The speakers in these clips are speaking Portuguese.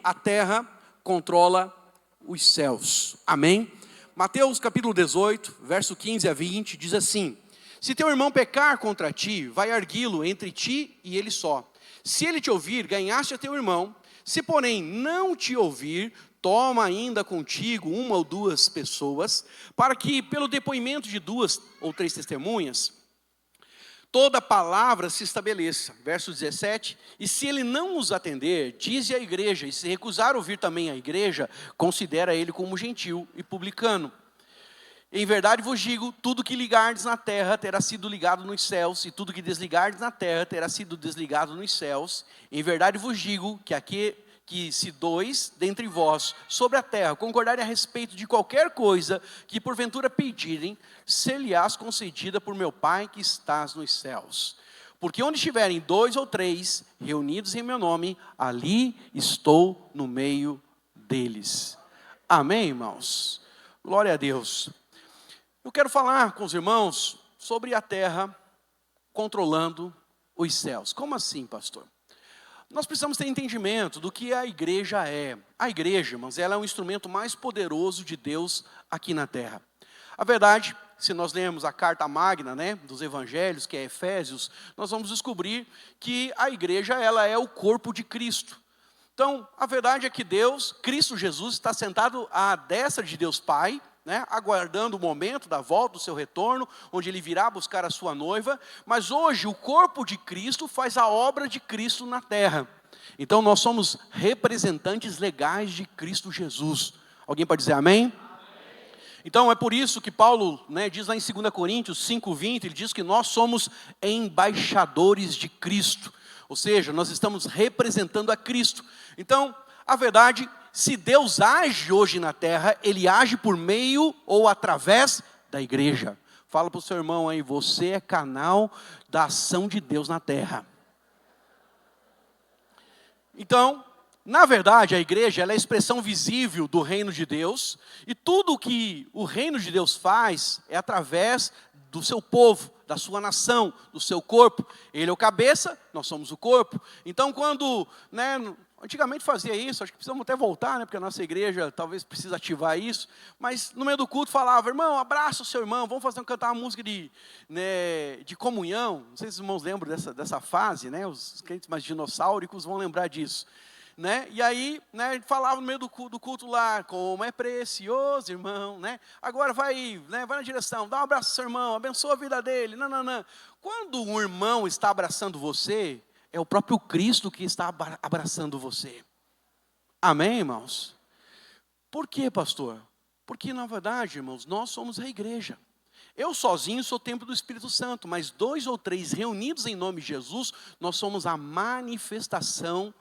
a terra controla os céus. Amém? Mateus capítulo 18, verso 15 a 20, diz assim: se teu irmão pecar contra ti, vai arguí-lo entre ti e ele só. Se ele te ouvir, ganhaste a teu irmão. Se porém não te ouvir, toma ainda contigo uma ou duas pessoas, para que pelo depoimento de 2 ou 3 testemunhas, toda palavra se estabeleça. Verso 17, e se ele não os atender, dize à igreja, e se recusar ouvir também a igreja, considera ele como gentil e publicano. Em verdade vos digo, tudo que ligardes na terra terá sido ligado nos céus, e tudo que desligardes na terra terá sido desligado nos céus. Em verdade vos digo que se 2 dentre vós sobre a terra concordarem a respeito de qualquer coisa que porventura pedirem, ser-lhe-ás concedida por meu Pai que estás nos céus. Porque onde estiverem 2 ou 3 reunidos em meu nome, ali estou no meio deles. Amém, irmãos? Glória a Deus. Eu quero falar com os irmãos sobre a terra controlando os céus. Como assim, pastor? Nós precisamos ter entendimento do que a igreja é. A igreja, irmãos, ela é um instrumento mais poderoso de Deus aqui na terra. A verdade, se nós lermos a carta magna, dos evangelhos, que é Efésios, nós vamos descobrir que a igreja, ela é o corpo de Cristo. Então, a verdade é que Deus, Cristo Jesus, está sentado à destra de Deus Pai, aguardando o momento da volta, do seu retorno, onde ele virá buscar a sua noiva. Mas hoje o corpo de Cristo faz a obra de Cristo na terra. Então nós somos representantes legais de Cristo Jesus. Alguém pode dizer amém? Então é por isso que Paulo diz lá em 2 Coríntios 5:20, ele diz que nós somos embaixadores de Cristo. Ou seja, nós estamos representando a Cristo. Então, a verdade, se Deus age hoje na terra, Ele age por meio ou através da igreja. Fala para o seu irmão aí, você é canal da ação de Deus na terra. Então, na verdade, a igreja ela é a expressão visível do reino de Deus. E tudo o que o reino de Deus faz é através do seu povo, da sua nação, do seu corpo. Ele é o cabeça, nós somos o corpo. Então, quando... antigamente fazia isso, acho que precisamos até voltar, porque a nossa igreja talvez precise ativar isso. Mas no meio do culto falava, irmão, abraça o seu irmão, vamos cantar uma música de comunhão. Não sei se os irmãos lembram dessa fase, os crentes mais dinossáuricos vão lembrar disso. E aí, falava no meio do culto lá, como é precioso, irmão, agora vai na direção, dá um abraço ao seu irmão, abençoa a vida dele, não. Quando um irmão está abraçando você, é o próprio Cristo que está abraçando você. Amém, irmãos? Por quê, pastor? Porque, na verdade, irmãos, nós somos a igreja. Eu sozinho sou o templo do Espírito Santo, mas 2 ou 3 reunidos em nome de Jesus, nós somos a manifestação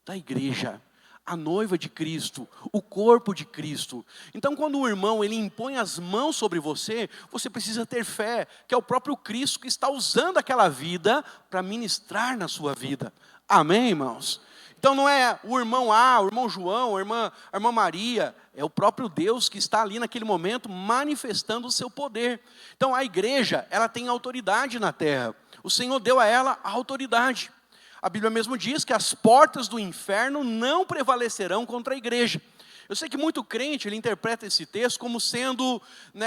da igreja, a noiva de Cristo, o corpo de Cristo. Então, quando o irmão ele impõe as mãos sobre você, você precisa ter fé, que é o próprio Cristo que está usando aquela vida para ministrar na sua vida. Amém, irmãos? Então não é o irmão A, o irmão João, a irmã Maria, é o próprio Deus que está ali naquele momento manifestando o seu poder. Então a igreja, ela tem autoridade na terra. O Senhor deu a ela a autoridade. A Bíblia mesmo diz que as portas do inferno não prevalecerão contra a igreja. Eu sei que muito crente, ele interpreta esse texto como sendo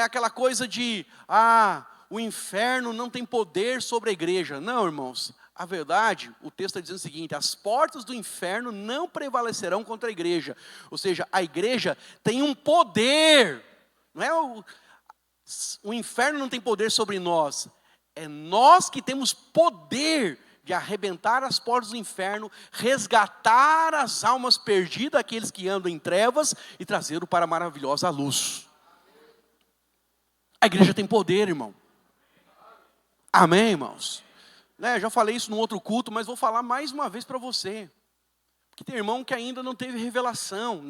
aquela coisa de, o inferno não tem poder sobre a igreja. Não, irmãos, a verdade, o texto está dizendo o seguinte, as portas do inferno não prevalecerão contra a igreja. Ou seja, a igreja tem um poder, não é o inferno não tem poder sobre nós, é nós que temos poder de arrebentar as portas do inferno, resgatar as almas perdidas, aqueles que andam em trevas, e trazê-lo para a maravilhosa luz. A igreja tem poder, irmão. Amém, irmãos? Já falei isso num outro culto, mas vou falar mais uma vez para você. Porque tem irmão que ainda não teve revelação,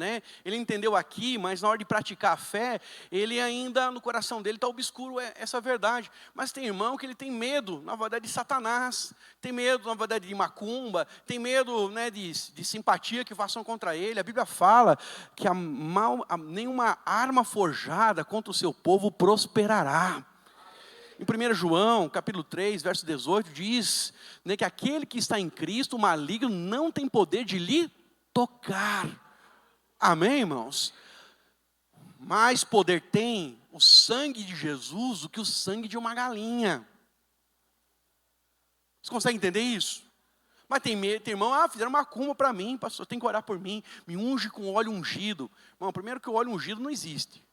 Ele entendeu aqui, mas na hora de praticar a fé, ele ainda, no coração dele, está obscuro essa verdade. Mas tem irmão que ele tem medo, na verdade, de Satanás. Tem medo, na verdade, de macumba. Tem medo, de simpatia que façam contra ele. A Bíblia fala que nenhuma arma forjada contra o seu povo prosperará. Em 1 João, capítulo 3, verso 18, diz que aquele que está em Cristo, o maligno, não tem poder de lhe tocar. Amém, irmãos? Mais poder tem o sangue de Jesus do que o sangue de uma galinha. Vocês conseguem entender isso? Mas tem irmão, fizeram macumba para mim, pastor, tem que orar por mim, me unge com óleo ungido. Irmão, primeiro que o óleo ungido não existe.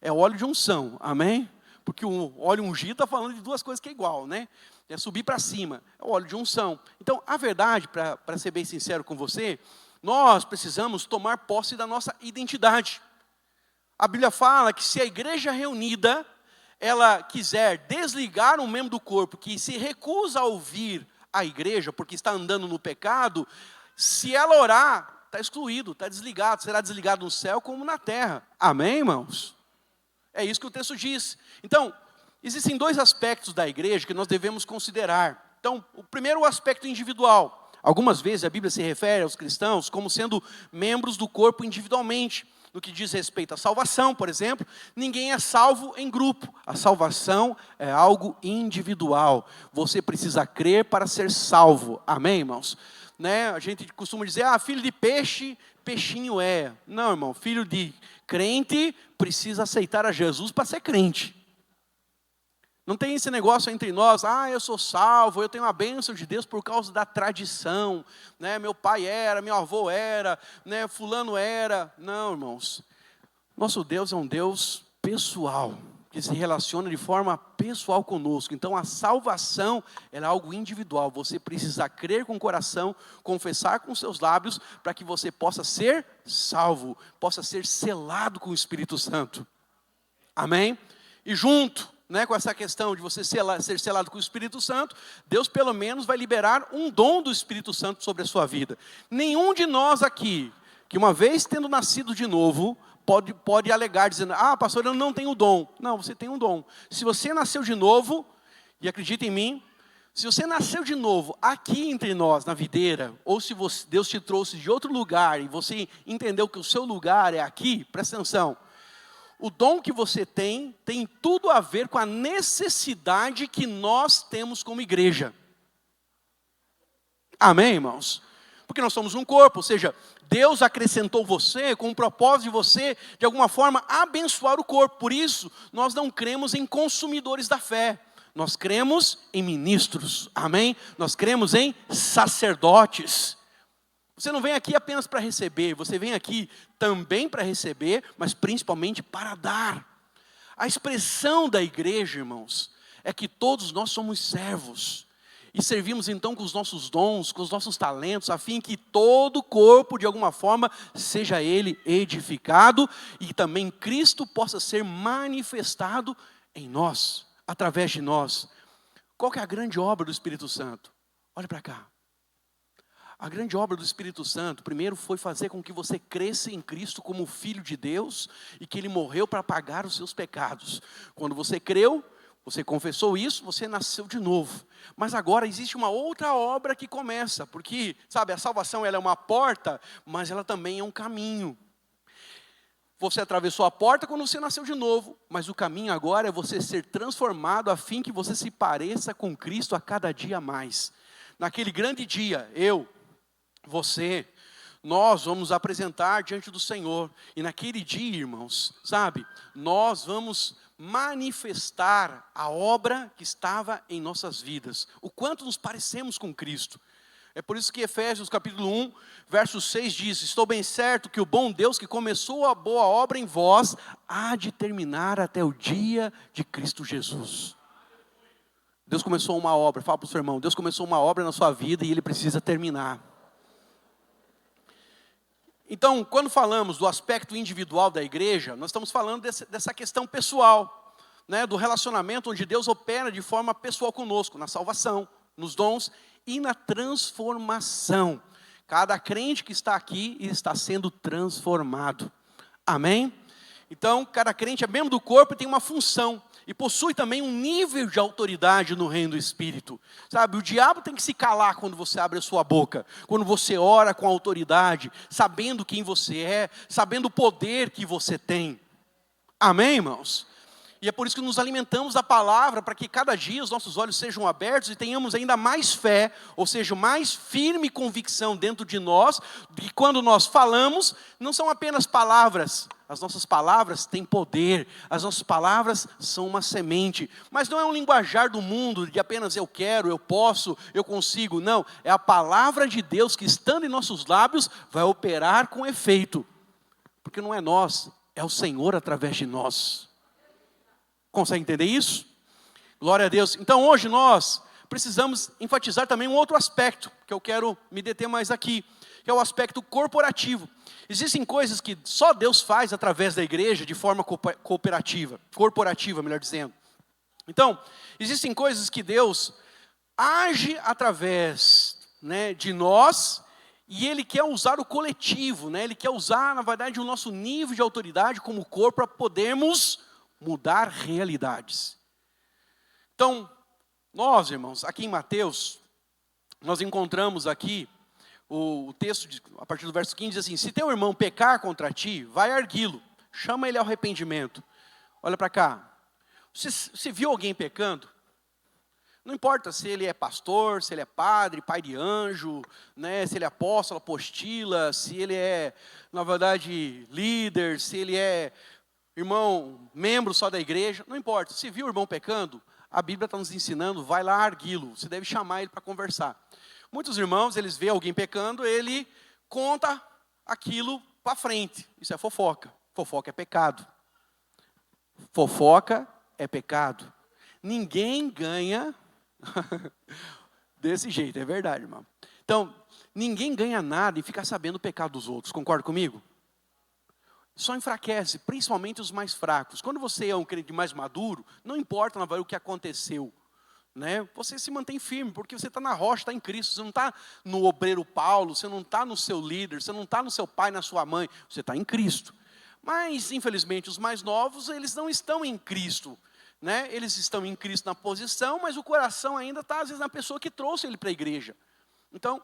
É óleo de unção, amém? Porque o óleo ungido está falando de duas coisas que é igual, né? É subir para cima, é o óleo de unção. Então, a verdade, para ser bem sincero com você, nós precisamos tomar posse da nossa identidade. A Bíblia fala que se a igreja reunida, ela quiser desligar um membro do corpo que se recusa a ouvir a igreja, porque está andando no pecado, se ela orar, está excluído, está desligado, será desligado no céu como na terra. Amém, irmãos? É isso que o texto diz. Então, existem dois aspectos da igreja que nós devemos considerar. Então, o primeiro é o aspecto individual. Algumas vezes a Bíblia se refere aos cristãos como sendo membros do corpo individualmente. No que diz respeito à salvação, por exemplo, ninguém é salvo em grupo. A salvação é algo individual. Você precisa crer para ser salvo. Amém, irmãos? Né? A gente costuma dizer, filho de peixe, peixinho é. Não, irmão, filho de crente precisa aceitar a Jesus para ser crente. Não tem esse negócio entre nós, eu sou salvo, eu tenho a bênção de Deus por causa da tradição, né? Meu pai era, meu avô era, né? Fulano era. Não, irmãos. Nosso Deus é um Deus pessoal, que se relaciona de forma pessoal conosco. Então a salvação é algo individual. Você precisa crer com o coração, confessar com seus lábios, para que você possa ser salvo, possa ser selado com o Espírito Santo. Amém? E junto, com essa questão de você ser selado com o Espírito Santo, Deus pelo menos vai liberar um dom do Espírito Santo sobre a sua vida. Nenhum de nós aqui, que uma vez tendo nascido de novo, pode alegar dizendo, pastor, eu não tenho dom. Não, você tem um dom. Se você nasceu de novo, e acredita em mim, se você nasceu de novo aqui entre nós, na videira, ou se Deus te trouxe de outro lugar, e você entendeu que o seu lugar é aqui, presta atenção. O dom que você tem tudo a ver com a necessidade que nós temos como igreja. Amém, irmãos? Porque nós somos um corpo, ou seja, Deus acrescentou você com o propósito de você, de alguma forma, abençoar o corpo. Por isso, nós não cremos em consumidores da fé. Nós cremos em ministros, amém? Nós cremos em sacerdotes. Você não vem aqui apenas para receber, você vem aqui também para receber, mas principalmente para dar. A expressão da igreja, irmãos, é que todos nós somos servos. E servimos então com os nossos dons, com os nossos talentos, a fim que todo o corpo, de alguma forma, seja ele edificado e também Cristo possa ser manifestado em nós, através de nós. Qual que é a grande obra do Espírito Santo? Olha para cá. A grande obra do Espírito Santo, primeiro, foi fazer com que você cresça em Cristo como Filho de Deus e que Ele morreu para pagar os seus pecados. Quando você creu, você confessou isso, você nasceu de novo. Mas agora existe uma outra obra que começa, porque, sabe, a salvação ela é uma porta, mas ela também é um caminho. Você atravessou a porta quando você nasceu de novo, mas o caminho agora é você ser transformado a fim que você se pareça com Cristo a cada dia mais. Naquele grande dia, você, nós vamos apresentar diante do Senhor. E naquele dia, irmãos, sabe, nós vamos manifestar a obra que estava em nossas vidas. O quanto nos parecemos com Cristo. É por isso que Efésios capítulo 1, verso 6 diz, estou bem certo que o bom Deus que começou a boa obra em vós, há de terminar até o dia de Cristo Jesus. Deus começou uma obra, fala para o seu irmão, Deus começou uma obra na sua vida e Ele precisa terminar. Então, quando falamos do aspecto individual da igreja, nós estamos falando dessa questão pessoal, né, do relacionamento onde Deus opera de forma pessoal conosco, na salvação, nos dons e na transformação. Cada crente que está aqui está sendo transformado. Amém? Então, cada crente é membro do corpo e tem uma função. E possui também um nível de autoridade no reino do Espírito. Sabe, o diabo tem que se calar quando você abre a sua boca. Quando você ora com autoridade, sabendo quem você é, sabendo o poder que você tem. Amém, irmãos? E é por isso que nos alimentamos da palavra, para que cada dia os nossos olhos sejam abertos e tenhamos ainda mais fé, ou seja, mais firme convicção dentro de nós, de que quando nós falamos, não são apenas palavras. As nossas palavras têm poder, as nossas palavras são uma semente. Mas não é um linguajar do mundo, de apenas eu quero, eu posso, eu consigo. Não, é a palavra de Deus que, estando em nossos lábios, vai operar com efeito. Porque não é nós, é o Senhor através de nós. Consegue entender isso? Glória a Deus. Então hoje nós precisamos enfatizar também um outro aspecto, que eu quero me deter mais aqui, que é o aspecto corporativo. Existem coisas que só Deus faz através da igreja de forma corporativa, melhor dizendo. Então, existem coisas que Deus age através, de nós, e Ele quer usar o coletivo, Ele quer usar, na verdade, o nosso nível de autoridade como corpo para podermos mudar realidades. Então, nós, irmãos, aqui em Mateus, nós encontramos aqui o texto, a partir do verso 15, diz assim: se teu irmão pecar contra ti, vai arguí-lo, chama ele ao arrependimento. Olha para cá, você viu alguém pecando? Não importa se ele é pastor, se ele é padre, pai de anjo, se ele é apóstolo, apostila, se ele é, na verdade, líder, se ele é irmão, membro só da igreja, não importa. Se viu o irmão pecando, a Bíblia está nos ensinando, vai lá arguí-lo, você deve chamar ele para conversar. Muitos irmãos, eles veem alguém pecando, ele conta aquilo para frente. Isso é fofoca. Fofoca é pecado. Fofoca é pecado. Ninguém ganha desse jeito, é verdade, irmão. Então, ninguém ganha nada em ficar sabendo o pecado dos outros, concorda comigo? Só enfraquece, principalmente os mais fracos. Quando você é um crente mais maduro, não importa na verdade o que aconteceu. Você se mantém firme, porque você está na rocha, está em Cristo. Você não está no obreiro Paulo, você não está no seu líder, você não está no seu pai, na sua mãe. Você está em Cristo. Mas, infelizmente, os mais novos, eles não estão em Cristo. Eles estão em Cristo na posição, mas o coração ainda está, às vezes, na pessoa que trouxe ele para a igreja. Então,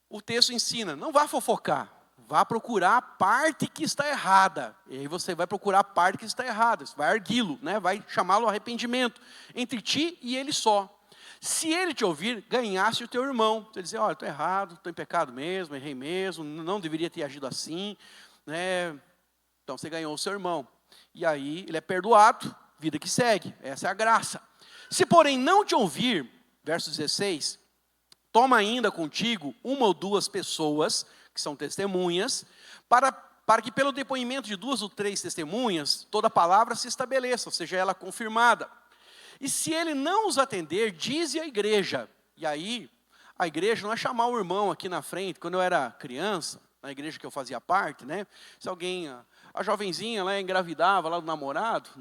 o texto ensina, não vá fofocar. Vá procurar a parte que está errada. E aí você vai procurar a parte que está errada. Você vai arguí-lo, vai chamá-lo ao arrependimento. Entre ti e ele só. Se ele te ouvir, ganhasse o teu irmão. Você dizer, olha, estou errado, estou em pecado mesmo, errei mesmo, não deveria ter agido assim. Então você ganhou o seu irmão. E aí ele é perdoado, vida que segue. Essa é a graça. Se porém não te ouvir, verso 16, toma ainda contigo uma ou duas pessoas, que são testemunhas, para que pelo depoimento de 2 ou 3 testemunhas, toda palavra se estabeleça, ou seja, ela confirmada. E se ele não os atender, dize à igreja. E aí, a igreja não é chamar o irmão aqui na frente. Quando eu era criança, na igreja que eu fazia parte, se alguém, a jovenzinha lá engravidava lá do namorado,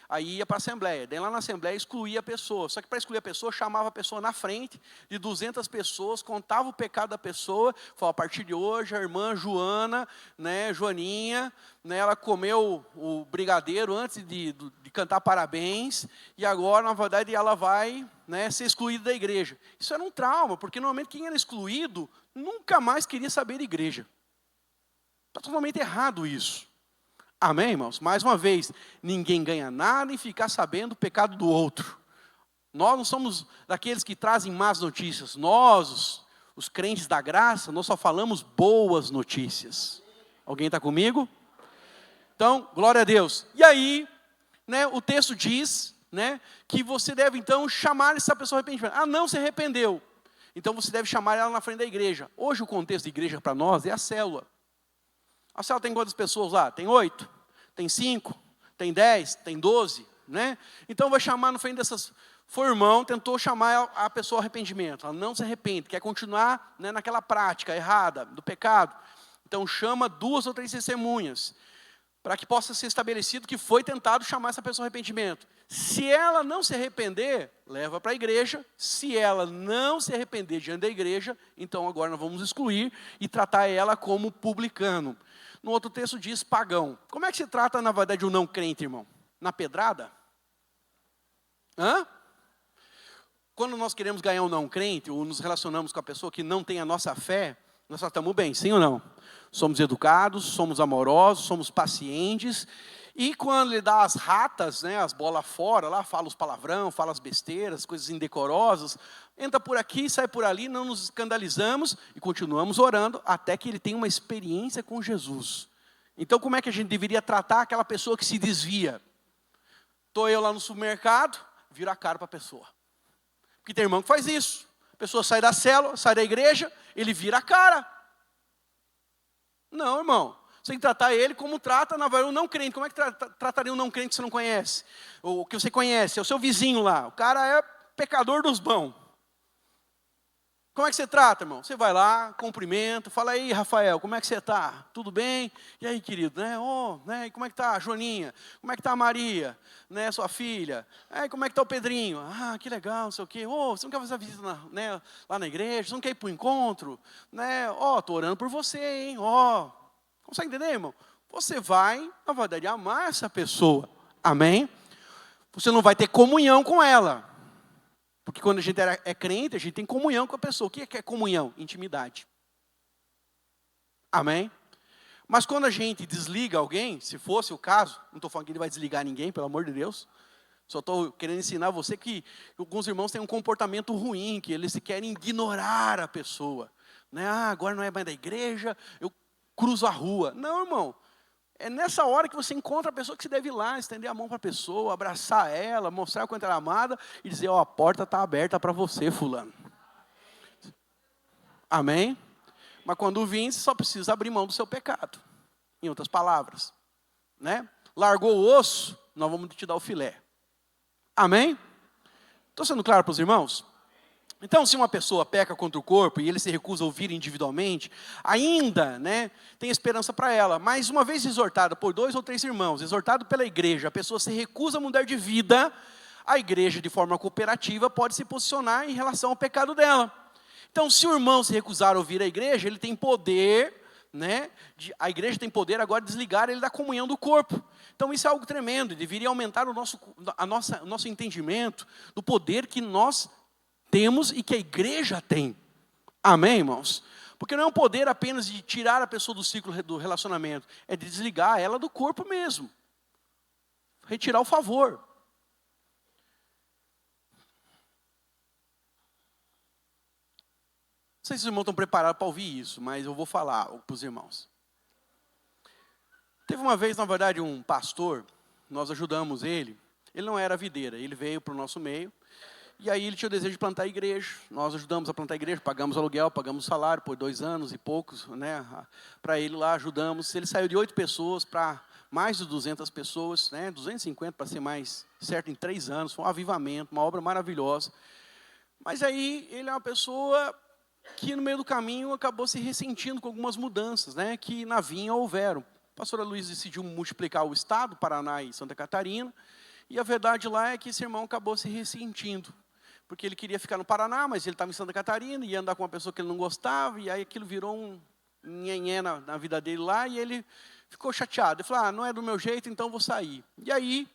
aí ia para a assembleia. Daí lá na assembleia excluía a pessoa. Só que para excluir a pessoa, chamava a pessoa na frente de 200 pessoas, contava o pecado da pessoa, falava, a partir de hoje a irmã Joana, Joaninha, ela comeu o brigadeiro antes de cantar parabéns, e agora, na verdade, ela vai ser excluída da igreja. Isso era um trauma, porque normalmente quem era excluído nunca mais queria saber de igreja. Está totalmente errado isso. Amém, irmãos? Mais uma vez, ninguém ganha nada em ficar sabendo o pecado do outro. Nós não somos daqueles que trazem más notícias. Nós, os crentes da graça, nós só falamos boas notícias. Alguém está comigo? Então, glória a Deus. E aí, o texto diz, que você deve então chamar essa pessoa ao arrependimento. Ah, não se arrependeu. Então você deve chamar ela na frente da igreja. Hoje o contexto da igreja para nós é a célula. A célula tem quantas pessoas lá? Tem 8? Tem 5? Tem 10? Tem 12? Então vai chamar na frente dessas... Foi irmão, tentou chamar a pessoa ao arrependimento. Ela não se arrepende, quer continuar naquela prática errada, do pecado. Então chama 2 ou 3 testemunhas, para que possa ser estabelecido que foi tentado chamar essa pessoa ao arrependimento. Se ela não se arrepender, leva para a igreja. Se ela não se arrepender diante da igreja, então agora nós vamos excluir e tratar ela como publicano. No outro texto diz pagão. Como é que se trata, na verdade, o não crente, irmão? Na pedrada? Quando nós queremos ganhar um não crente, ou nos relacionamos com a pessoa que não tem a nossa fé, nós tratamos bem, sim ou não? Somos educados, somos amorosos, somos pacientes, E quando ele dá as ratas, né, as bolas fora, lá fala os palavrão, fala as besteiras, coisas indecorosas, entra por aqui, sai por ali, não nos escandalizamos e continuamos orando até que ele tenha uma experiência com Jesus. Então como é que a gente deveria tratar aquela pessoa que se desvia? Estou eu lá no supermercado, viro a cara para a pessoa. Porque tem irmão que faz isso. A pessoa sai da célula, sai da igreja, ele vira a cara. Não, irmão. Você tem que tratar ele como trata, na verdade, um não crente. Como é que trataria um não crente que você não conhece? Ou que você conhece, é o seu vizinho lá. O cara é pecador dos bons. Como é que você trata, irmão? Você vai lá, cumprimenta, fala aí, Rafael, como é que você está? Tudo bem? E aí, querido, né? E como é que está a Joaninha? Como é que está a Maria, né, sua filha? Como é que está o Pedrinho? Ah, que legal, não sei o quê. Você não quer fazer a visita lá na igreja? Você não quer ir para o encontro? Né? Estou orando por você, hein? Consegue entender, irmão? Você vai, na verdade, amar essa pessoa. Amém? Você não vai ter comunhão com ela. Porque quando a gente é crente, a gente tem comunhão com a pessoa. O que é comunhão? Intimidade. Amém? Mas quando a gente desliga alguém, se fosse o caso, não estou falando que ele vai desligar ninguém, pelo amor de Deus. Só estou querendo ensinar você que alguns irmãos têm um comportamento ruim, que eles querem ignorar a pessoa. Né? Agora não é mais da igreja, eu cruzo a rua. Não, irmão. É nessa hora que você encontra a pessoa que você deve ir lá, estender a mão para a pessoa, abraçar ela, mostrar o quanto ela é amada e dizer, a porta está aberta para você, fulano. Amém? Mas quando vir, você só precisa abrir mão do seu pecado. Em outras palavras. Né? Largou o osso, nós vamos te dar o filé. Amém? Estou sendo claro para os irmãos? Então, se uma pessoa peca contra o corpo e ele se recusa a ouvir individualmente, ainda, né, tem esperança para ela. Mas uma vez exortada por 2 ou 3 irmãos, exortado pela igreja, a pessoa se recusa a mudar de vida, a igreja, de forma cooperativa, pode se posicionar em relação ao pecado dela. Então, se o irmão se recusar a ouvir a igreja, ele tem poder, né, a igreja tem poder agora de desligar ele da comunhão do corpo. Então, isso é algo tremendo, deveria aumentar o nosso entendimento do poder que nós temos e que a igreja tem. Amém, irmãos? Porque não é um poder apenas de tirar a pessoa do ciclo do relacionamento. É de desligar ela do corpo mesmo. Retirar o favor. Não sei se os irmãos estão preparados para ouvir isso, mas eu vou falar para os irmãos. Teve uma vez, na verdade, um pastor, nós ajudamos ele. Ele não era videira, ele veio para o nosso meio. E aí ele tinha o desejo de plantar a igreja. Nós ajudamos a plantar a igreja, pagamos aluguel, pagamos salário por 2 anos e poucos, né, para ele lá, ajudamos. Ele saiu de 8 pessoas para mais de 200 pessoas, né, 250 para ser mais certo, em 3 anos. Foi um avivamento, uma obra maravilhosa. Mas aí ele é uma pessoa que no meio do caminho acabou se ressentindo com algumas mudanças, né, que na vinha houveram. A pastora Luiz decidiu multiplicar o estado, Paraná e Santa Catarina. E a verdade lá é que esse irmão acabou se ressentindo. Porque ele queria ficar no Paraná, mas ele estava em Santa Catarina, ia andar com uma pessoa que ele não gostava, e aí aquilo virou um nhenhé na vida dele lá, e ele ficou chateado. Ele falou, não é do meu jeito, então vou sair. E aí,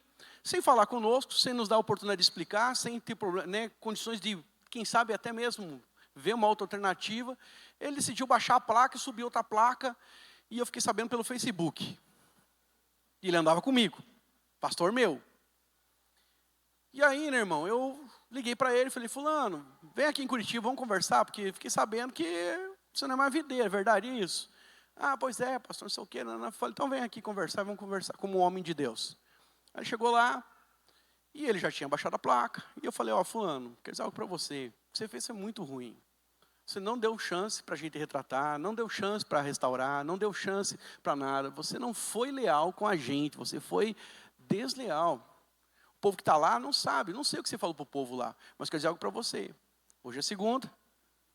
sem falar conosco, sem nos dar a oportunidade de explicar, sem ter problema, né, condições de, quem sabe, até mesmo ver uma outra alternativa, ele decidiu baixar a placa e subir outra placa, e eu fiquei sabendo pelo Facebook. E ele andava comigo, pastor meu. E aí, né, irmão, eu liguei para ele e falei, fulano, vem aqui em Curitiba, vamos conversar, porque fiquei sabendo que você não é mais videira, é verdade isso? Pois é, pastor, não sei o quê. Eu falei, então vem aqui conversar, vamos conversar como um homem de Deus. Aí chegou lá, e ele já tinha baixado a placa, e eu falei, fulano, quero dizer algo para você, o que você fez é muito ruim. Você não deu chance para a gente retratar, não deu chance para restaurar, não deu chance para nada. Você não foi leal com a gente, você foi desleal. O povo que está lá não sabe, não sei o que você falou para o povo lá, mas quero dizer algo para você. Hoje é segunda,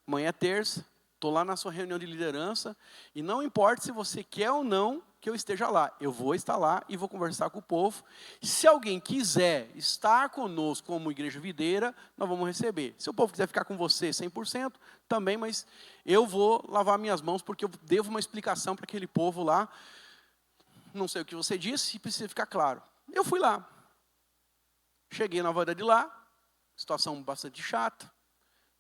amanhã é terça, estou lá na sua reunião de liderança, e não importa se você quer ou não que eu esteja lá, eu vou estar lá e vou conversar com o povo. Se alguém quiser estar conosco como igreja videira, nós vamos receber. Se o povo quiser ficar com você 100%, também, mas eu vou lavar minhas mãos, porque eu devo uma explicação para aquele povo lá. Não sei o que você disse, e precisa ficar claro. Eu fui lá. Cheguei na verdade lá, situação bastante chata,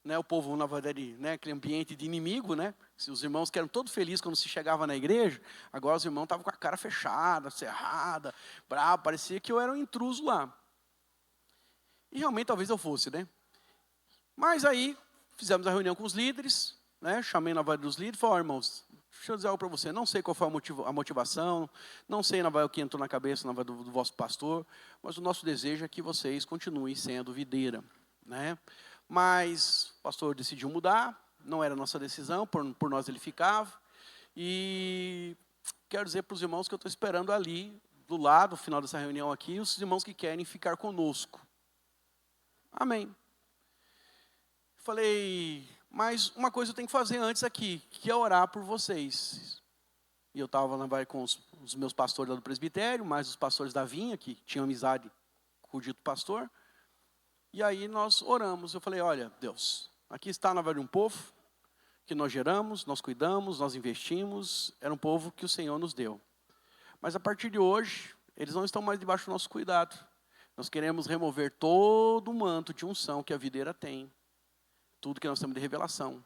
né, o povo, na verdade, né, aquele ambiente de inimigo, né? Se os irmãos que eram todos felizes quando se chegava na igreja, agora os irmãos estavam com a cara fechada, cerrada, bravo, parecia que eu era um intruso lá. E realmente talvez eu fosse, né? Mas aí fizemos a reunião com os líderes, né? Chamei na verdade dos líderes e falei, irmãos, deixa eu dizer algo para você, não sei qual foi a motivação, não sei na verdade o que entrou na cabeça na verdade, do vosso pastor, mas o nosso desejo é que vocês continuem sendo videira, né? Mas o pastor decidiu mudar, não era nossa decisão, por nós ele ficava. E quero dizer para os irmãos que eu estou esperando ali, do lado, no final dessa reunião aqui, os irmãos que querem ficar conosco. Amém. Falei, mas uma coisa eu tenho que fazer antes aqui, que é orar por vocês. E eu estava com os meus pastores lá do presbitério, mais os pastores da vinha, que tinham amizade com o dito pastor. E aí nós oramos, eu falei, olha, Deus, aqui está na verdade um povo que nós geramos, nós cuidamos, nós investimos, era um povo que o Senhor nos deu. Mas a partir de hoje, eles não estão mais debaixo do nosso cuidado. Nós queremos remover todo o manto de unção que a videira tem. Tudo que nós temos de revelação,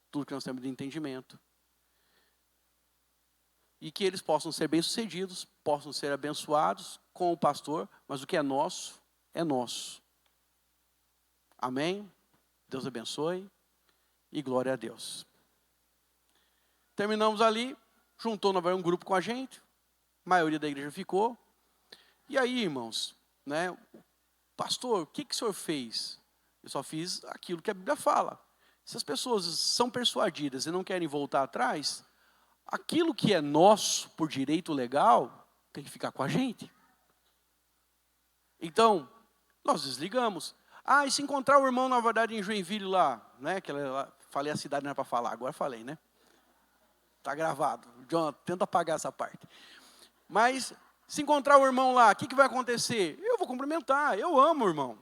tudo que nós temos de entendimento. E que eles possam ser bem-sucedidos, possam ser abençoados com o pastor, mas o que é nosso, é nosso. Amém? Deus abençoe e glória a Deus. Terminamos ali, juntou um grupo com a gente, a maioria da igreja ficou. E aí, irmãos, né, pastor, o que o senhor fez? Eu só fiz aquilo que a Bíblia fala. Se as pessoas são persuadidas e não querem voltar atrás, aquilo que é nosso por direito legal tem que ficar com a gente. Então, nós desligamos. Ah, e se encontrar o irmão, na verdade, em Joinville lá, né? Falei a cidade, não era para falar, agora falei, né? Está gravado. John, tenta apagar essa parte. Mas, se encontrar o irmão lá, o que vai acontecer? Eu vou cumprimentar, eu amo o irmão.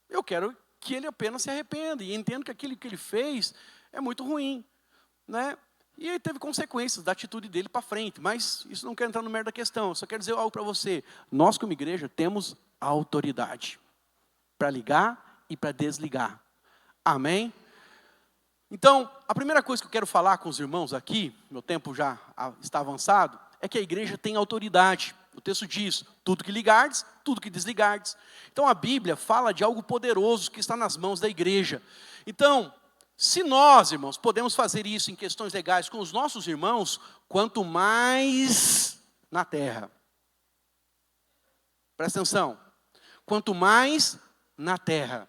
Eu quero que ele apenas se arrependa e entenda que aquilo que ele fez é muito ruim, né? E aí teve consequências da atitude dele para frente, mas isso não quer entrar no mérito da questão. Eu só quero dizer algo para você. Nós, como igreja, temos autoridade para ligar e para desligar. Amém? Então, a primeira coisa que eu quero falar com os irmãos aqui, meu tempo já está avançado, é que a igreja tem autoridade. O texto diz, tudo que ligardes, tudo que desligardes. Então a Bíblia fala de algo poderoso que está nas mãos da igreja. Então, se nós, irmãos, podemos fazer isso em questões legais com os nossos irmãos, quanto mais na terra. Presta atenção. Quanto mais na terra.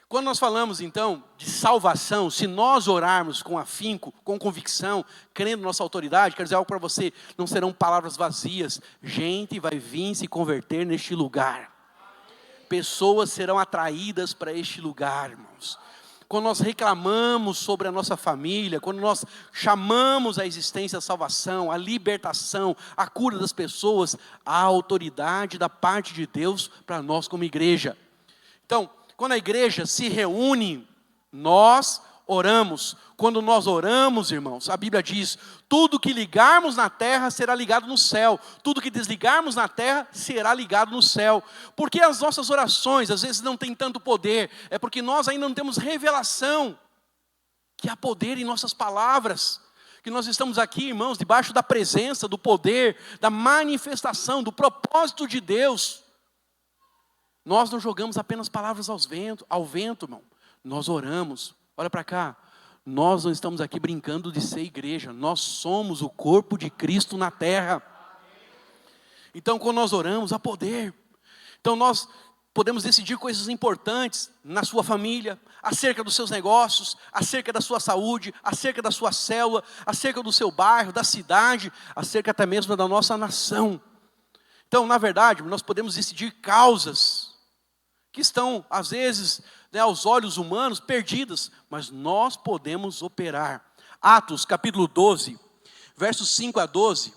Quando nós falamos, então, de salvação, se nós orarmos com afinco, com convicção, crendo na nossa autoridade, quero dizer algo para você, não serão palavras vazias. Gente vai vir se converter neste lugar. Pessoas serão atraídas para este lugar, irmãos. Quando nós reclamamos sobre a nossa família, quando nós chamamos a existência, a salvação, a libertação, a cura das pessoas, há autoridade da parte de Deus para nós como igreja. Então, quando a igreja se reúne, nós oramos. Quando nós oramos, irmãos, a Bíblia diz, tudo que ligarmos na terra será ligado no céu. Tudo que desligarmos na terra será ligado no céu. Porque as nossas orações às vezes não têm tanto poder. É porque nós ainda não temos revelação. Que há poder em nossas palavras. Que nós estamos aqui, irmãos, debaixo da presença, do poder, da manifestação, do propósito de Deus. Nós não jogamos apenas palavras ao vento, irmão. Nós oramos. Olha para cá. Nós não estamos aqui brincando de ser igreja. Nós somos o corpo de Cristo na terra. Então, quando nós oramos, há poder. Então, nós podemos decidir coisas importantes na sua família, acerca dos seus negócios, acerca da sua saúde, acerca da sua célula, acerca do seu bairro, da cidade, acerca até mesmo da nossa nação. Então, na verdade, nós podemos decidir causas que estão, às vezes, aos olhos humanos, perdidas, mas nós podemos operar. Atos, capítulo 12, versos 5 a 12,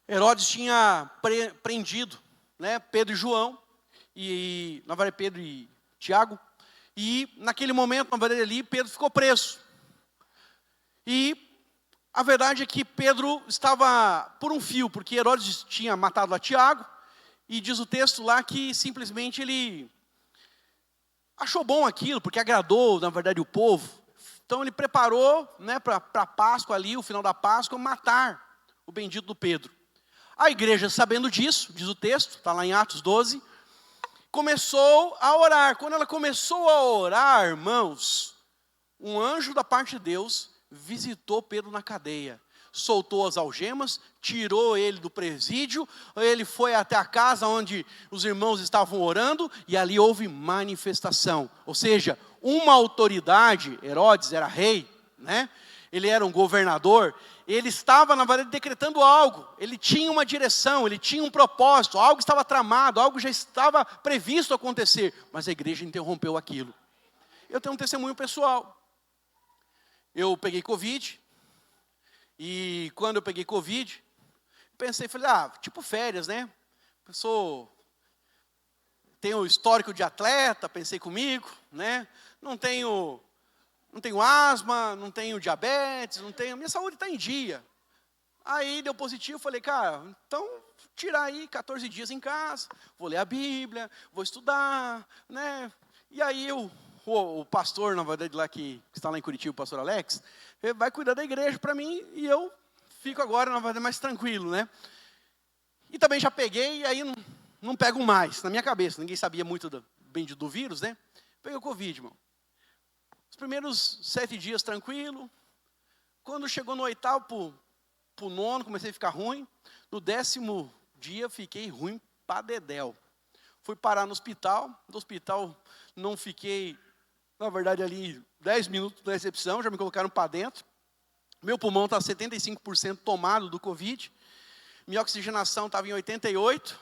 Herodes tinha prendido, Pedro e João, e na verdade Pedro e Tiago, e naquele momento, na verdade ali, Pedro ficou preso. E a verdade é que Pedro estava por um fio, porque Herodes tinha matado a Tiago, e diz o texto lá que simplesmente ele achou bom aquilo, porque agradou, na verdade, o povo. Então ele preparou, né, para a Páscoa ali, o final da Páscoa, matar o bendito do Pedro. A igreja, sabendo disso, diz o texto, está lá em Atos 12, começou a orar. Quando ela começou a orar, irmãos, um anjo da parte de Deus visitou Pedro na cadeia. Soltou as algemas, tirou ele do presídio, ele foi até a casa onde os irmãos estavam orando, e ali houve manifestação. Ou seja, uma autoridade, Herodes era rei, né? Ele era um governador, ele estava na verdade decretando algo, ele tinha uma direção, ele tinha um propósito, algo estava tramado, algo já estava previsto acontecer, mas a igreja interrompeu aquilo. Eu tenho um testemunho pessoal. Eu peguei Covid, e quando eu peguei Covid, falei, tipo férias, né? Tenho histórico de atleta, pensei comigo, né? Não tenho asma, não tenho diabetes, minha saúde está em dia. Aí deu positivo, falei, cara, então tirar aí 14 dias em casa, vou ler a Bíblia, vou estudar, né? E aí o pastor, na verdade, lá que está lá em Curitiba, o pastor Alex, ele vai cuidar da igreja para mim, e eu fico agora, na verdade, mais tranquilo, né? E também já peguei, e aí não pego mais, na minha cabeça, ninguém sabia muito do vírus, né? Peguei o Covid, irmão. Os primeiros 7 dias tranquilo, quando chegou no 8º pro 9º, comecei a ficar ruim, no 10º dia fiquei ruim pra dedéu. Fui parar no hospital, não fiquei, na verdade, ali 10 minutos da recepção, já me colocaram para dentro. Meu pulmão está 75% tomado do Covid, minha oxigenação estava em 88%,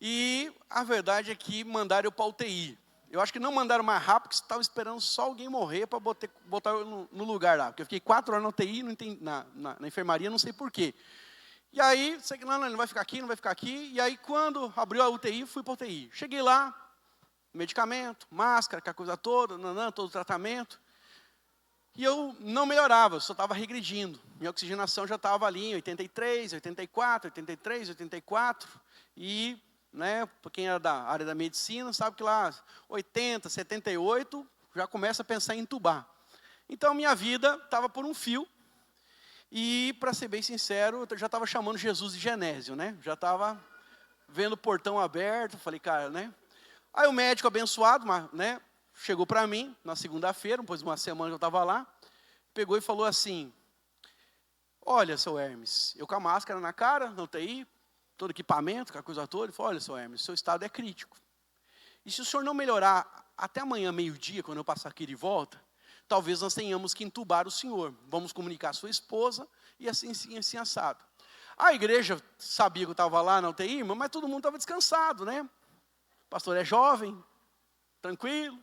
e a verdade é que mandaram eu para UTI. Eu acho que não mandaram mais rápido, porque estava esperando só alguém morrer para botar eu no lugar lá. Porque eu fiquei 4 horas na UTI, na enfermaria, não sei porquê. E aí, sei que não vai ficar aqui, não vai ficar aqui. E aí, quando abriu a UTI, fui para a UTI. Cheguei lá, medicamento, máscara, aquela coisa toda, todo o tratamento. E eu não melhorava, só estava regredindo. Minha oxigenação já estava ali em 83, 84, 83, 84. E, né, para quem era da área da medicina, sabe que lá 80, 78, já começa a pensar em entubar. Então, minha vida estava por um fio. E, para ser bem sincero, eu já estava chamando Jesus de Genésio, né? Já estava vendo o portão aberto, falei, cara, né? Aí o médico abençoado, né, chegou para mim na segunda-feira, depois de uma semana que eu estava lá, pegou e falou assim, olha, seu Hermes, eu com a máscara na cara, na UTI, todo equipamento, aquela coisa toda, ele falou, olha, seu Hermes, seu estado é crítico. E se o senhor não melhorar até amanhã, meio-dia, quando eu passar aqui de volta, talvez nós tenhamos que entubar o senhor. Vamos comunicar a sua esposa, e assim, assado. A igreja sabia que eu estava lá na UTI, mas todo mundo estava descansado, né? O pastor é jovem, tranquilo.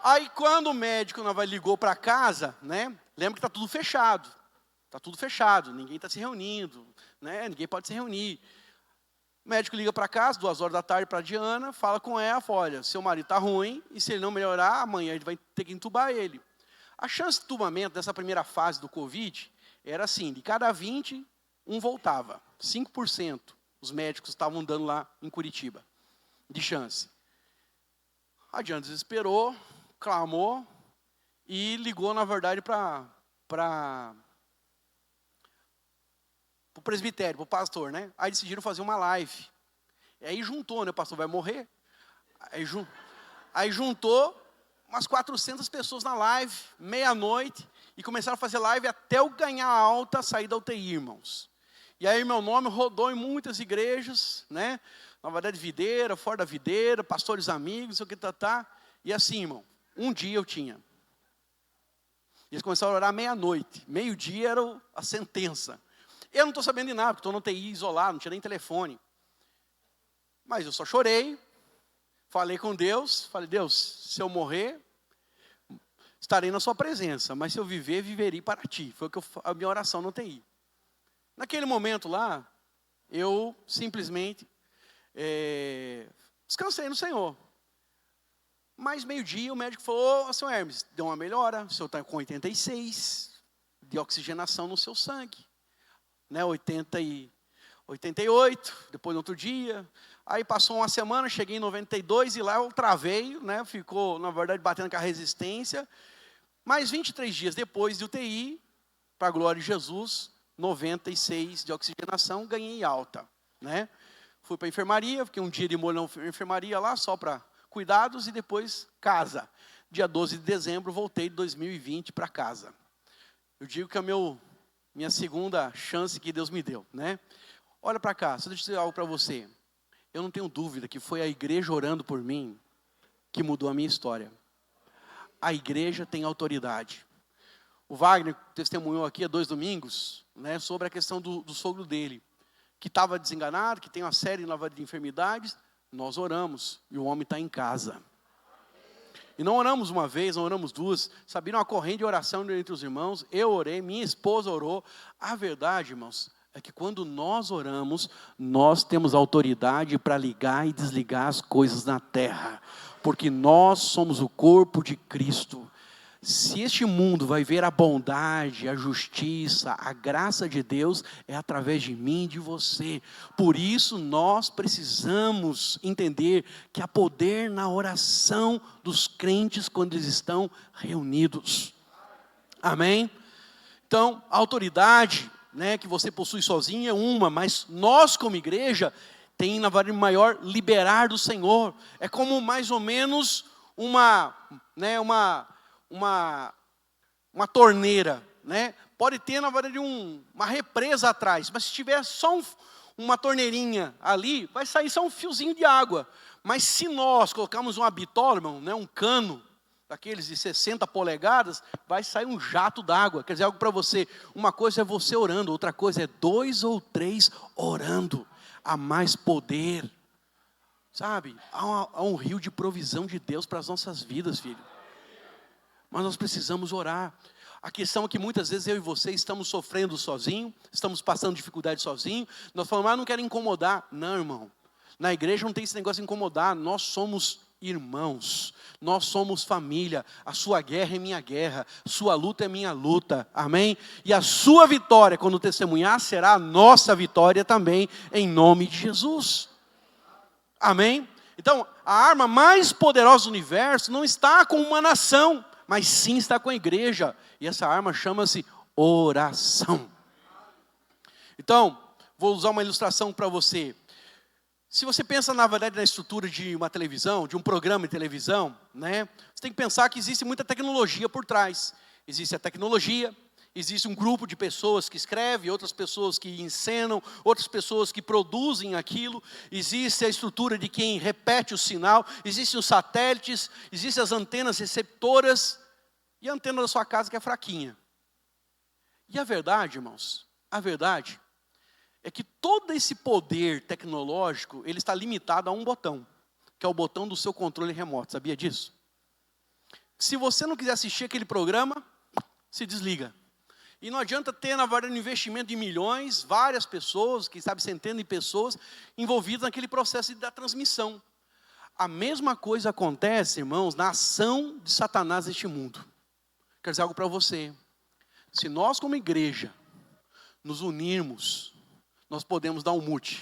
Aí quando o médico ligou para casa, né? Lembra que está tudo fechado. Está tudo fechado, ninguém está se reunindo, né? Ninguém pode se reunir. O médico liga para casa, 2 horas da tarde para a Diana, fala com ela, fala, olha, seu marido está ruim, e se ele não melhorar, amanhã a gente vai ter que entubar ele. A chance de entubamento dessa primeira fase do Covid era assim, de cada 20, um voltava. 5% os médicos estavam dando lá em Curitiba, de chance. A Diana desesperou, clamou, e ligou, na verdade, para o presbitério, para o pastor, né? Aí decidiram fazer uma live. E aí juntou, né? O pastor vai morrer. Aí juntou umas 400 pessoas na live, meia-noite, e começaram a fazer live até eu ganhar alta, sair da UTI, irmãos. E aí meu nome rodou em muitas igrejas, né? Na verdade, videira, fora da videira, pastores amigos, não sei o que, E assim, irmão, um dia eu tinha. Eles começaram a orar meia-noite. Meio-dia era a sentença. Eu não estou sabendo de nada, porque estou no UTI isolado, não tinha nem telefone. Mas eu só chorei, falei com Deus, falei, Deus, se eu morrer, estarei na sua presença, mas se eu viver, viverei para ti. Foi a minha oração no UTI. Naquele momento lá, eu simplesmente descansei no Senhor. Mas meio-dia o médico falou, senhor Hermes, deu uma melhora, o senhor está com 86 de oxigenação no seu sangue. Né, 88, depois no outro dia. Aí passou uma semana, cheguei em 92 e lá eu travei, né? Ficou, na verdade, batendo com a resistência. Mas 23 dias depois de UTI, para a glória de Jesus, 96 de oxigenação, ganhei alta, né? Fui para a enfermaria, fiquei um dia de molho na enfermaria lá, só para cuidados, e depois casa. Dia 12 de dezembro, voltei de 2020 para casa. Eu digo que é minha segunda chance que Deus me deu, né? Olha para cá, só deixa eu dizer algo para você. Eu não tenho dúvida que foi a igreja orando por mim que mudou a minha história. A igreja tem autoridade. O Wagner testemunhou aqui há 2 domingos, né, sobre a questão do sogro dele, que estava desenganado, que tem uma série de enfermidades. Nós oramos e o homem está em casa. E não oramos uma vez, não oramos duas. Sabiam uma corrente de oração entre os irmãos. Eu orei, minha esposa orou. A verdade, irmãos, é que quando nós oramos, nós temos autoridade para ligar e desligar as coisas na terra. Porque nós somos o corpo de Cristo. Se este mundo vai ver a bondade, a justiça, a graça de Deus, é através de mim e de você. Por isso nós precisamos entender que há poder na oração dos crentes quando eles estão reunidos. Amém? Então, a autoridade, né, que você possui sozinho é uma, mas nós como igreja tem na verdade maior liberar do Senhor. É como mais ou menos uma torneira, né? Pode ter na verdade uma represa atrás, mas se tiver só uma torneirinha ali, vai sair só um fiozinho de água. Mas se nós colocarmos uma bitola, irmão, né, um cano daqueles de 60 polegadas, vai sair um jato d'água. Quer dizer algo para você, uma coisa é você orando, outra coisa é 2 ou 3 orando. Há mais poder, sabe? Há um rio de provisão de Deus para as nossas vidas, filho. Mas nós precisamos orar. A questão é que muitas vezes eu e você estamos sofrendo sozinho, estamos passando dificuldade sozinho. Nós falamos, não quero incomodar. Não, irmão. Na igreja não tem esse negócio de incomodar. Nós somos irmãos. Nós somos família. A sua guerra é minha guerra. Sua luta é minha luta. Amém? E a sua vitória, quando testemunhar, será a nossa vitória também, em nome de Jesus. Amém? Então, a arma mais poderosa do universo não está com uma nação, mas sim está com a igreja. E essa arma chama-se oração. Então, vou usar uma ilustração para você. Se você pensa, na verdade, na estrutura de uma televisão, de um programa de televisão, né, você tem que pensar que existe muita tecnologia por trás. Existe a tecnologia, existe um grupo de pessoas que escreve, outras pessoas que encenam, outras pessoas que produzem aquilo. Existe a estrutura de quem repete o sinal, existem os satélites, existem as antenas receptoras e a antena da sua casa que é fraquinha. E a verdade, irmãos, a verdade é que todo esse poder tecnológico, ele está limitado a um botão, que é o botão do seu controle remoto. Sabia disso? Se você não quiser assistir aquele programa, se desliga. E não adianta ter, na verdade, um investimento de milhões, várias pessoas, quem sabe centenas de pessoas, envolvidas naquele processo da transmissão. A mesma coisa acontece, irmãos, na ação de Satanás neste mundo. Quero dizer algo para você. Se nós, como igreja, nos unirmos, nós podemos dar um mute,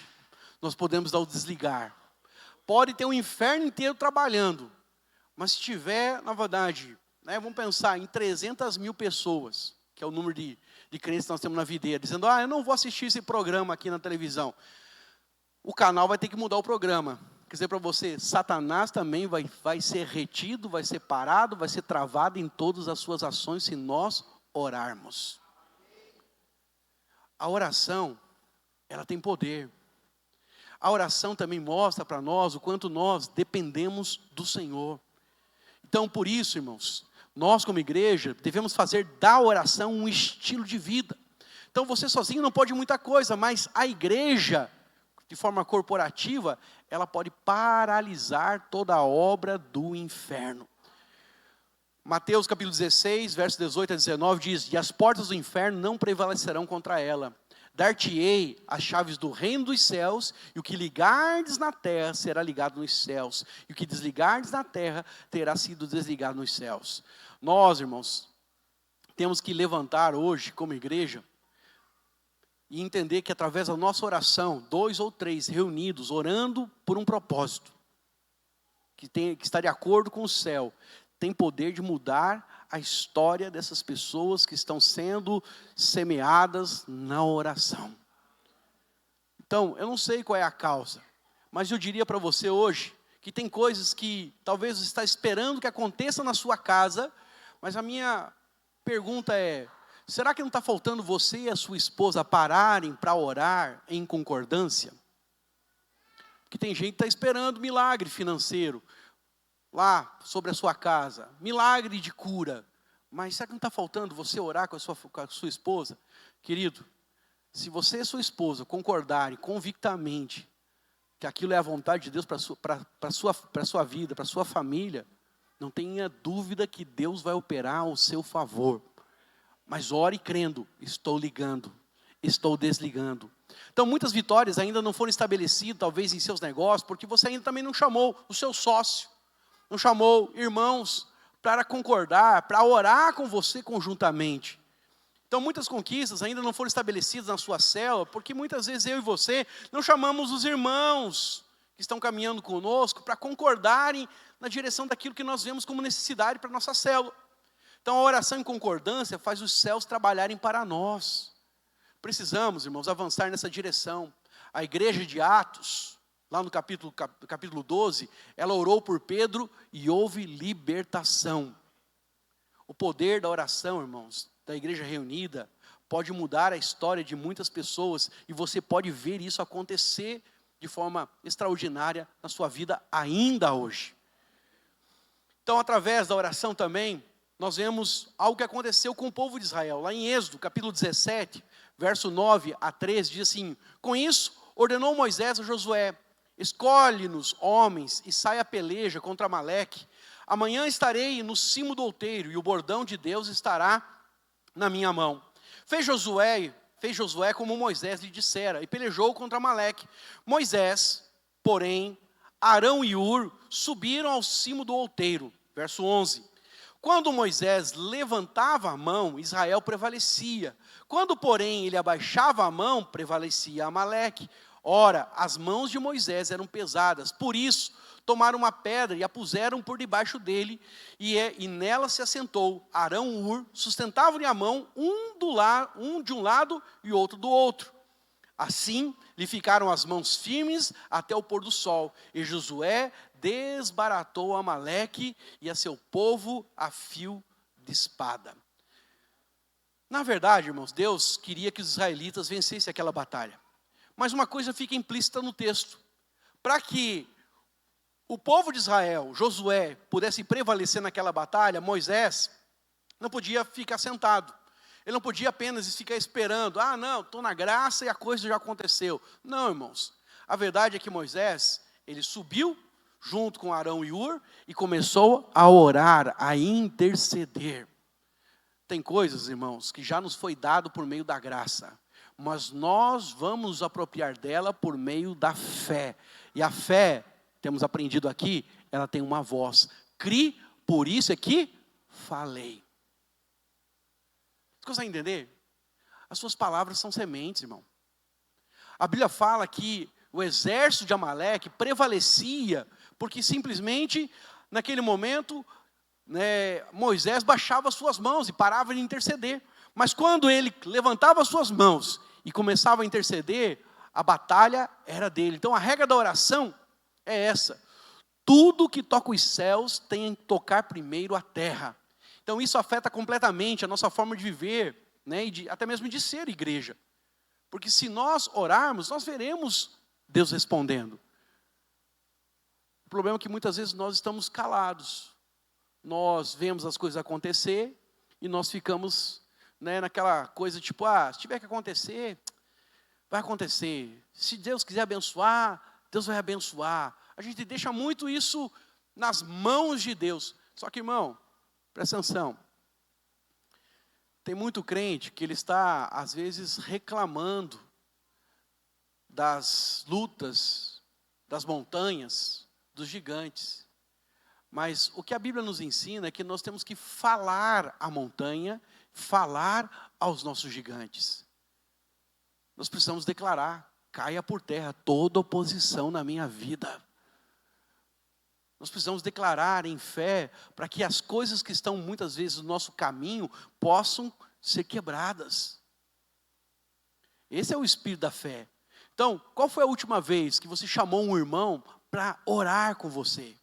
nós podemos dar o desligar. Pode ter um inferno inteiro trabalhando, mas se tiver, na verdade, né, vamos pensar em 300 mil pessoas, que é o número de crentes que nós temos na videira, dizendo, eu não vou assistir esse programa aqui na televisão. O canal vai ter que mudar o programa. Quer dizer para você, Satanás também vai ser retido, vai ser parado, vai ser travado em todas as suas ações se nós orarmos. A oração, ela tem poder. A oração também mostra para nós o quanto nós dependemos do Senhor. Então, por isso, irmãos, nós como igreja devemos fazer da oração um estilo de vida. Então, você sozinho não pode muita coisa, mas a igreja, de forma corporativa, ela pode paralisar toda a obra do inferno. Mateus capítulo 16, versos 18 a 19 diz, e as portas do inferno não prevalecerão contra ela. Dar-te-ei as chaves do reino dos céus, e o que ligardes na terra será ligado nos céus, e o que desligardes na terra terá sido desligado nos céus. Nós, irmãos, temos que levantar hoje como igreja e entender que através da nossa oração, 2 ou 3 reunidos, orando por um propósito, que está de acordo com o céu, tem poder de mudar a história dessas pessoas que estão sendo semeadas na oração. Então, eu não sei qual é a causa, mas eu diria para você hoje, que tem coisas que talvez você está esperando que aconteça na sua casa, mas a minha pergunta é, será que não está faltando você e a sua esposa pararem para orar em concordância? Porque tem gente que está esperando milagre financeiro lá sobre a sua casa, milagre de cura. Mas será que não está faltando você orar com a sua esposa? Querido, se você e sua esposa concordarem convictamente que aquilo é a vontade de Deus para a sua vida, para a sua família, não tenha dúvida que Deus vai operar ao seu favor. Mas ore crendo, estou ligando, estou desligando. Então muitas vitórias ainda não foram estabelecidas, talvez em seus negócios, porque você ainda também não chamou o seu sócio, não chamou irmãos para concordar, para orar com você conjuntamente. Então muitas conquistas ainda não foram estabelecidas na sua célula, porque muitas vezes eu e você não chamamos os irmãos que estão caminhando conosco para concordarem na direção daquilo que nós vemos como necessidade para a nossa célula. Então a oração em concordância faz os céus trabalharem para nós. Precisamos, irmãos, avançar nessa direção. A igreja de Atos, lá no capítulo 12, ela orou por Pedro e houve libertação. O poder da oração, irmãos, da igreja reunida, pode mudar a história de muitas pessoas, e você pode ver isso acontecer de forma extraordinária na sua vida ainda hoje. Então, através da oração também, nós vemos algo que aconteceu com o povo de Israel. Lá em Êxodo, capítulo 17, verso 9 a 13, diz assim: com isso, ordenou Moisés a Josué: escolhe-nos homens e saia a peleja contra Amaleque. Amanhã estarei no cimo do outeiro, e o bordão de Deus estará na minha mão. Fez Josué como Moisés lhe dissera, e pelejou contra Amaleque. Moisés, porém, Arão e Hur subiram ao cimo do outeiro. Verso 11. Quando Moisés levantava a mão, Israel prevalecia. Quando, porém, ele abaixava a mão, prevalecia Amaleque. Ora, as mãos de Moisés eram pesadas, por isso tomaram uma pedra e a puseram por debaixo dele, e nela se assentou. Arão e Hur sustentavam-lhe a mão, um de um lado e outro do outro. Assim lhe ficaram as mãos firmes até o pôr do sol, e Josué desbaratou Amaleque e a seu povo a fio de espada. Na verdade, irmãos, Deus queria que os israelitas vencessem aquela batalha. Mas uma coisa fica implícita no texto: para que o povo de Israel, Josué, pudesse prevalecer naquela batalha, Moisés não podia ficar sentado. Ele não podia apenas ficar esperando, não, estou na graça e a coisa já aconteceu. Não, irmãos. A verdade é que Moisés, ele subiu junto com Arão e Hur e começou a orar, a interceder. Tem coisas, irmãos, que já nos foi dado por meio da graça, mas nós vamos nos apropriar dela por meio da fé. E a fé, temos aprendido aqui, ela tem uma voz: cri, por isso é que falei. Você consegue entender? As suas palavras são sementes, irmão. A Bíblia fala que o exército de Amaleque prevalecia, porque simplesmente, naquele momento, Moisés baixava as suas mãos e parava de interceder. Mas quando ele levantava as suas mãos e começava a interceder, a batalha era dele. Então a regra da oração é essa: tudo que toca os céus tem que tocar primeiro a terra. Então isso afeta completamente a nossa forma de viver, e até mesmo de ser igreja. Porque se nós orarmos, nós veremos Deus respondendo. O problema é que muitas vezes nós estamos calados. Nós vemos as coisas acontecer e nós ficamos naquela coisa tipo, se tiver que acontecer, vai acontecer. Se Deus quiser abençoar, Deus vai abençoar. A gente deixa muito isso nas mãos de Deus. Só que, irmão, presta atenção. Tem muito crente que ele está, às vezes, reclamando das lutas, das montanhas, dos gigantes. Mas o que a Bíblia nos ensina é que nós temos que falar à montanha, falar aos nossos gigantes. Nós precisamos declarar: caia por terra toda oposição na minha vida. Nós precisamos declarar em fé para que as coisas que estão muitas vezes no nosso caminho possam ser quebradas. Esse é o espírito da fé. Então, qual foi a última vez que você chamou um irmão para orar com você?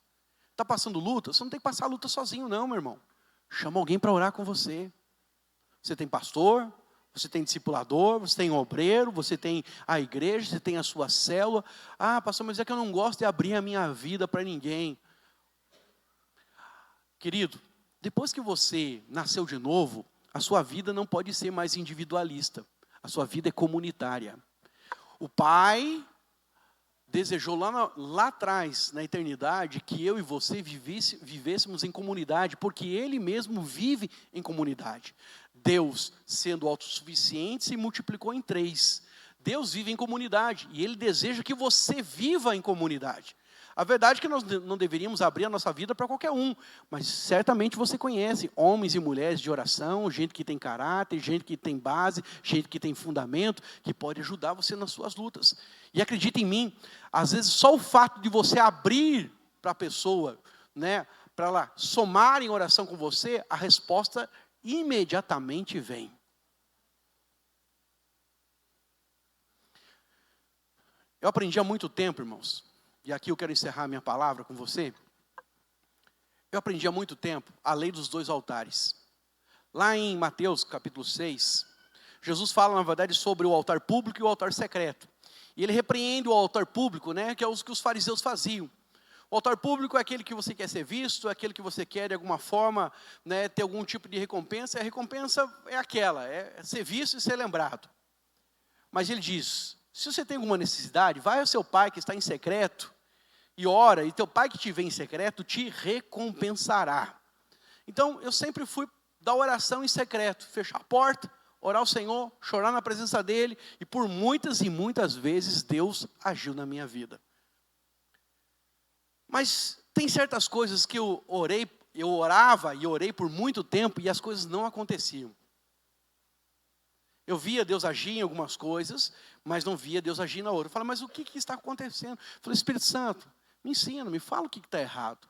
Está passando luta? Você não tem que passar a luta sozinho não, meu irmão. Chama alguém para orar com você. Você tem pastor, você tem discipulador, você tem obreiro, você tem a igreja, você tem a sua célula. Ah, pastor, mas é que eu não gosto de abrir a minha vida para ninguém. Querido, depois que você nasceu de novo, a sua vida não pode ser mais individualista. A sua vida é comunitária. O Pai desejou lá atrás, na eternidade, que eu e você vivêssemos em comunidade, porque Ele mesmo vive em comunidade. Deus, sendo autossuficiente, se multiplicou em 3. Deus vive em comunidade e Ele deseja que você viva em comunidade. A verdade é que nós não deveríamos abrir a nossa vida para qualquer um, mas certamente você conhece homens e mulheres de oração, gente que tem caráter, gente que tem base, gente que tem fundamento, que pode ajudar você nas suas lutas. E acredita em mim, às vezes só o fato de você abrir para a pessoa, né, para ela somar em oração com você, a resposta imediatamente vem. Eu aprendi há muito tempo, irmãos, e aqui eu quero encerrar minha palavra com você. Eu aprendi há muito tempo a lei dos 2 altares. Lá em Mateus capítulo 6, Jesus fala na verdade sobre o altar público e o altar secreto. E ele repreende o altar público, né, que é o que os fariseus faziam. O altar público é aquele que você quer ser visto, é aquele que você quer de alguma forma, né, ter algum tipo de recompensa. E a recompensa é aquela, é ser visto e ser lembrado. Mas ele diz: se você tem alguma necessidade, vai ao seu pai que está em secreto e ora, e teu pai que te vê em secreto te recompensará. Então, eu sempre fui da oração em secreto, fechar a porta, orar ao Senhor, chorar na presença dEle, e por muitas e muitas vezes Deus agiu na minha vida. Mas tem certas coisas que eu orava e orei por muito tempo e as coisas não aconteciam. Eu via Deus agir em algumas coisas, mas não via Deus agir na outra. Eu falei: mas o que está acontecendo? Eu falei: Espírito Santo, me ensina, me fala o que está errado.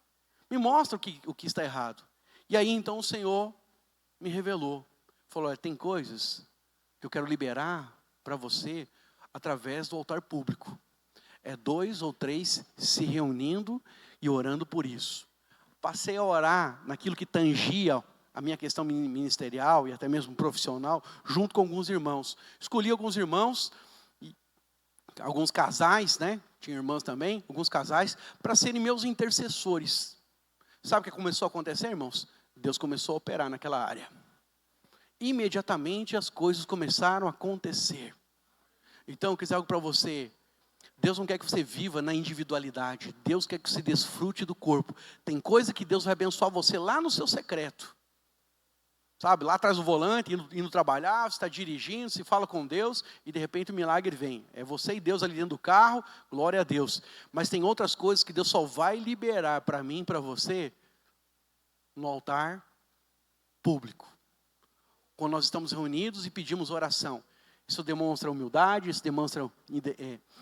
Me mostra o que está errado. E aí então o Senhor me revelou. Falou: olha, tem coisas que eu quero liberar para você através do altar público. É 2 ou 3 se reunindo e orando por isso. Passei a orar naquilo que tangia a minha questão ministerial e até mesmo profissional, junto com alguns irmãos. Escolhi alguns irmãos, alguns casais, né? Tinha irmãs também, alguns casais, para serem meus intercessores. Sabe o que começou a acontecer, irmãos? Deus começou a operar naquela área. Imediatamente as coisas começaram a acontecer. Então, eu quis dizer algo para você. Deus não quer que você viva na individualidade. Deus quer que você desfrute do corpo. Tem coisa que Deus vai abençoar você lá no seu secreto. Sabe, lá atrás do volante, indo trabalhar, você está dirigindo, se fala com Deus e de repente o milagre vem. É você e Deus ali dentro do carro, glória a Deus. Mas tem outras coisas que Deus só vai liberar para mim e para você no altar público. Quando nós estamos reunidos e pedimos oração. Isso demonstra humildade, isso demonstra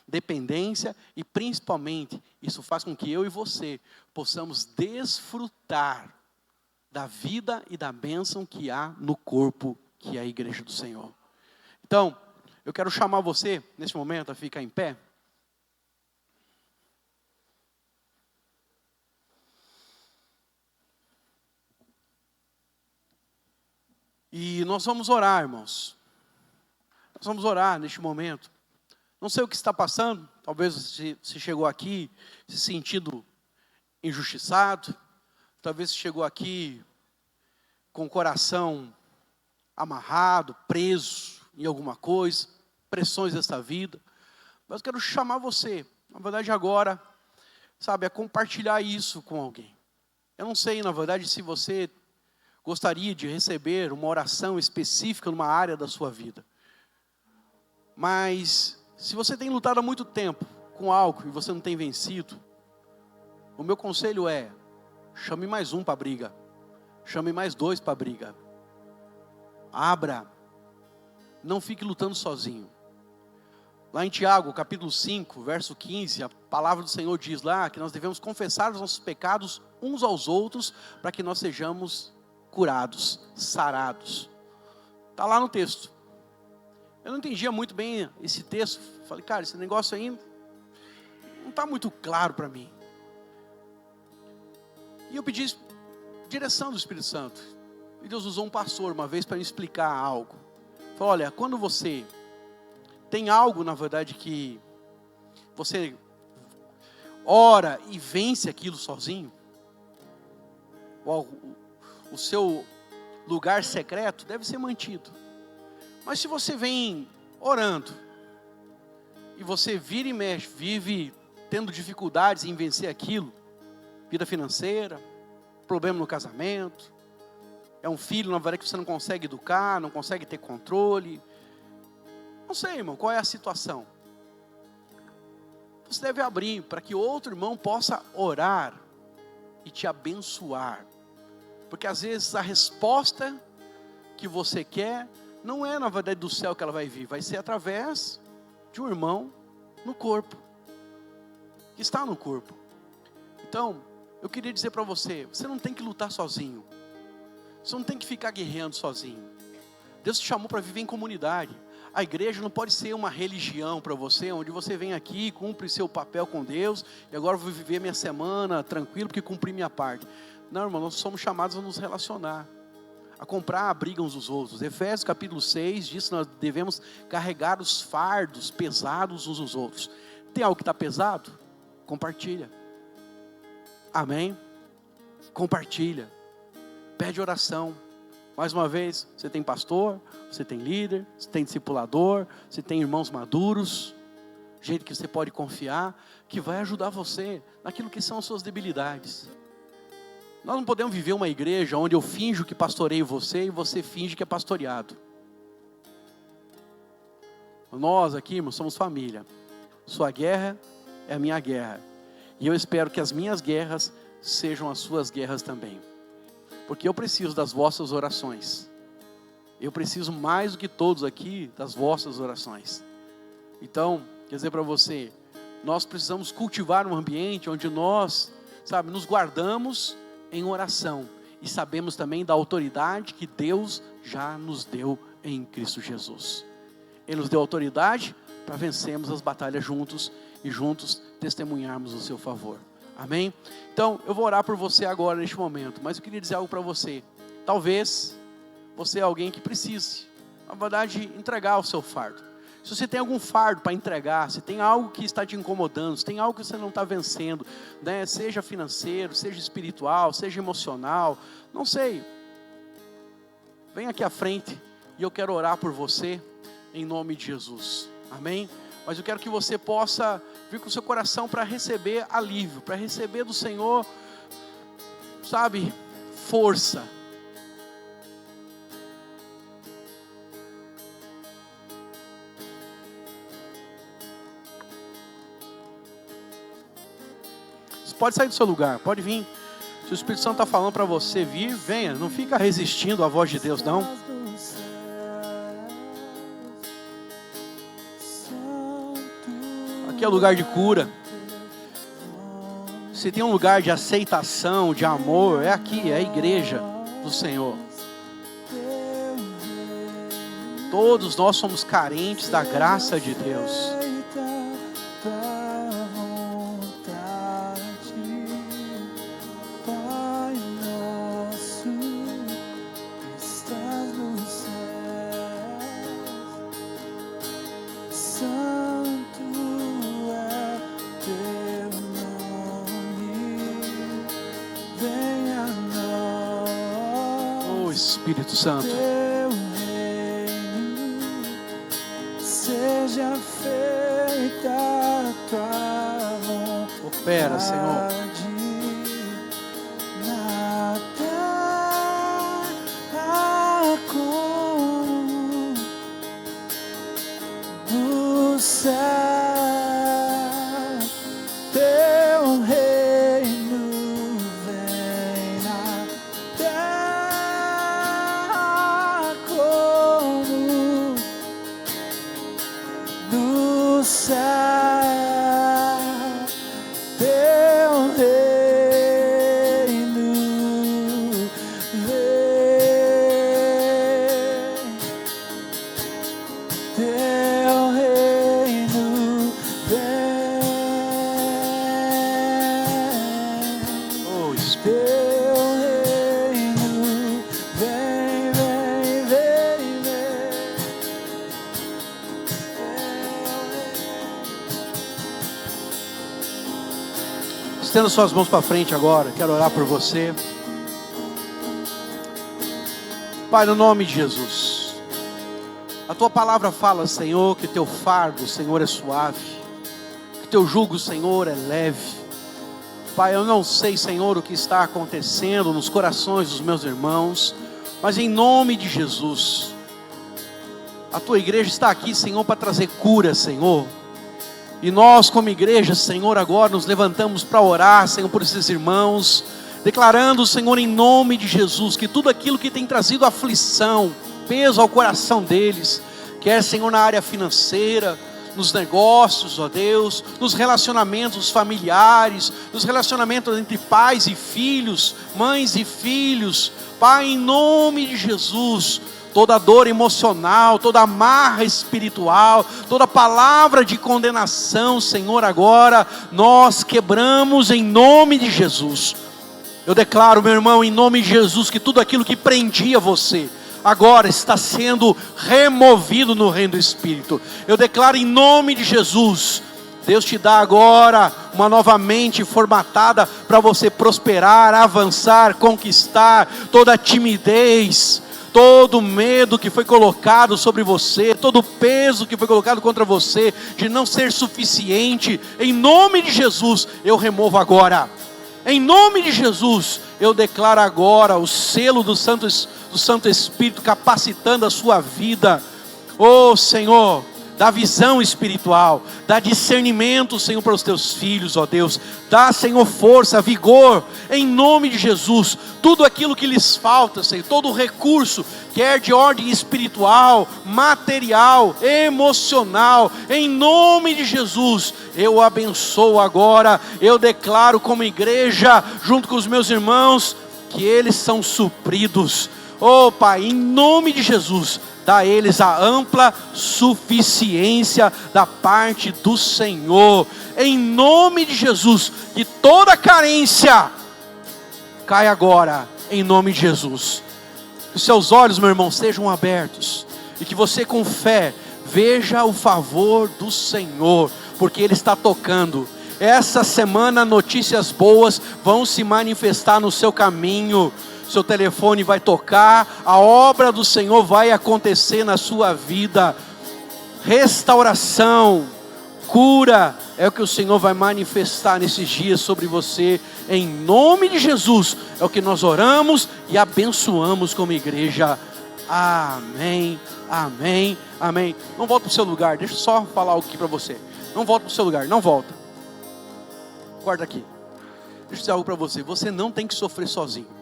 dependência e principalmente isso faz com que eu e você possamos desfrutar da vida e da bênção que há no corpo, que é a igreja do Senhor. Então, eu quero chamar você, nesse momento, a ficar em pé. E nós vamos orar, irmãos. Nós vamos orar neste momento. Não sei o que está passando, talvez você chegou aqui se sentindo injustiçado, talvez você chegou aqui com o coração amarrado, preso em alguma coisa, pressões dessa vida. Mas eu quero chamar você, na verdade agora, sabe, a compartilhar isso com alguém. Eu não sei, na verdade, se você gostaria de receber uma oração específica numa área da sua vida. Mas, se você tem lutado há muito tempo com algo e você não tem vencido, o meu conselho é, chame mais um para a briga. Chame mais 2 para a briga. Abra. Não fique lutando sozinho. Lá em Tiago, capítulo 5, verso 15, a palavra do Senhor diz lá que nós devemos confessar os nossos pecados uns aos outros para que nós sejamos curados, sarados. Está lá no texto. Eu não entendia muito bem esse texto. Falei, cara, esse negócio aí não está muito claro para mim. E eu pedi direção do Espírito Santo. E Deus usou um pastor uma vez para me explicar algo. Falou, olha, quando você tem algo, na verdade, que você ora e vence aquilo sozinho, o seu lugar secreto deve ser mantido. Mas se você vem orando, e você vira e mexe, vive tendo dificuldades em vencer aquilo, vida financeira, problema no casamento, é um filho, na verdade, que você não consegue educar, não consegue ter controle. Não sei, irmão, qual é a situação. Você deve abrir para que outro irmão possa orar e te abençoar. Porque às vezes a resposta que você quer não é na verdade do céu que ela vai vir. Vai ser através de um irmão no corpo. Que está no corpo. Então, eu queria dizer para você, você não tem que lutar sozinho. Você não tem que ficar guerreando sozinho. Deus te chamou para viver em comunidade. A igreja não pode ser uma religião para você, onde você vem aqui, cumpre seu papel com Deus, e agora eu vou viver minha semana tranquilo, porque cumpri minha parte. Não, irmão, nós somos chamados a nos relacionar, a comprar a briga uns dos outros. Efésios capítulo 6 diz que nós devemos carregar os fardos pesados uns dos outros. Tem algo que está pesado? Compartilha. Amém? Compartilha. Pede oração. Mais uma vez, você tem pastor, você tem líder, você tem discipulador, você tem irmãos maduros, gente que você pode confiar, que vai ajudar você naquilo que são as suas debilidades. Nós não podemos viver uma igreja onde eu finjo que pastoreio você e você finge que é pastoreado. Nós aqui, irmãos, somos família. Sua guerra é a minha guerra. E eu espero que as minhas guerras sejam as suas guerras também. Porque eu preciso das vossas orações. Eu preciso mais do que todos aqui das vossas orações. Então, quer dizer para você, nós precisamos cultivar um ambiente onde nós, nos guardamos em oração. E sabemos também da autoridade que Deus já nos deu em Cristo Jesus. Ele nos deu autoridade para vencermos as batalhas juntos e juntos testemunharmos o seu favor. Amém? Então, eu vou orar por você agora, neste momento. Mas eu queria dizer algo para você. Talvez você é alguém que precise, na verdade, entregar o seu fardo. Se você tem algum fardo para entregar, se tem algo que está te incomodando, se tem algo que você não está vencendo, né? Seja financeiro, seja espiritual, seja emocional, não sei. Vem aqui à frente e eu quero orar por você, em nome de Jesus. Amém? Mas eu quero que você possa vir com o seu coração para receber alívio, para receber do Senhor, força. Você pode sair do seu lugar, pode vir. Se o Espírito Santo está falando para você vir, venha. Não fica resistindo à voz de Deus, não. Aqui é lugar de cura. Se tem um lugar de aceitação, de amor, é aqui, é a igreja do Senhor. Todos nós somos carentes da graça de Deus. Espírito Santo, teu reino seja feita a tua vontade. Opera, Senhor. Na terra como no céu. Teu reino vem na terra como no Estenda suas mãos para frente agora, quero orar por você. Pai, no nome de Jesus, a Tua palavra fala, Senhor, que Teu fardo, Senhor, é suave, que Teu jugo, Senhor, é leve. Pai, eu não sei, Senhor, o que está acontecendo nos corações dos meus irmãos, mas em nome de Jesus, a Tua igreja está aqui, Senhor, para trazer cura, Senhor. E nós, como igreja, Senhor, agora nos levantamos para orar, Senhor, por esses irmãos, declarando, Senhor, em nome de Jesus, que tudo aquilo que tem trazido aflição, peso ao coração deles, quer, Senhor, na área financeira, nos negócios, ó Deus, nos relacionamentos familiares, nos relacionamentos entre pais e filhos, mães e filhos, Pai, em nome de Jesus, toda dor emocional, toda amarra espiritual, toda palavra de condenação, Senhor, agora nós quebramos em nome de Jesus. Eu declaro, meu irmão, em nome de Jesus, que tudo aquilo que prendia você, agora está sendo removido no reino do Espírito. Eu declaro em nome de Jesus, Deus te dá agora uma nova mente formatada para você prosperar, avançar, conquistar toda a timidez, todo medo que foi colocado sobre você, todo peso que foi colocado contra você, de não ser suficiente, em nome de Jesus, eu removo agora. Em nome de Jesus, eu declaro agora o selo do Santo Espírito capacitando a sua vida. Oh Senhor, dá visão espiritual, dá discernimento, Senhor, para os teus filhos, ó Deus. Dá, Senhor, força, vigor, em nome de Jesus. Tudo aquilo que lhes falta, Senhor, todo o recurso, quer de ordem espiritual, material, emocional, em nome de Jesus, eu abençoo agora. Eu declaro como igreja, junto com os meus irmãos, que eles são supridos. Oh Pai, em nome de Jesus, dá a eles a ampla suficiência da parte do Senhor. Em nome de Jesus, que toda carência cai agora, em nome de Jesus. Que os seus olhos, meu irmão, sejam abertos, e que você com fé veja o favor do Senhor, porque Ele está tocando. Essa semana notícias boas vão se manifestar no seu caminho. Seu telefone vai tocar, a obra do Senhor vai acontecer na sua vida. Restauração, cura, é o que o Senhor vai manifestar nesses dias sobre você, em nome de Jesus. É o que nós oramos e abençoamos como igreja. Amém, amém, amém. Não volta para o seu lugar, deixa eu só falar algo aqui para você. Não volta para o seu lugar, não volta. Guarda aqui. Deixa eu dizer algo para você, você não tem que sofrer sozinho.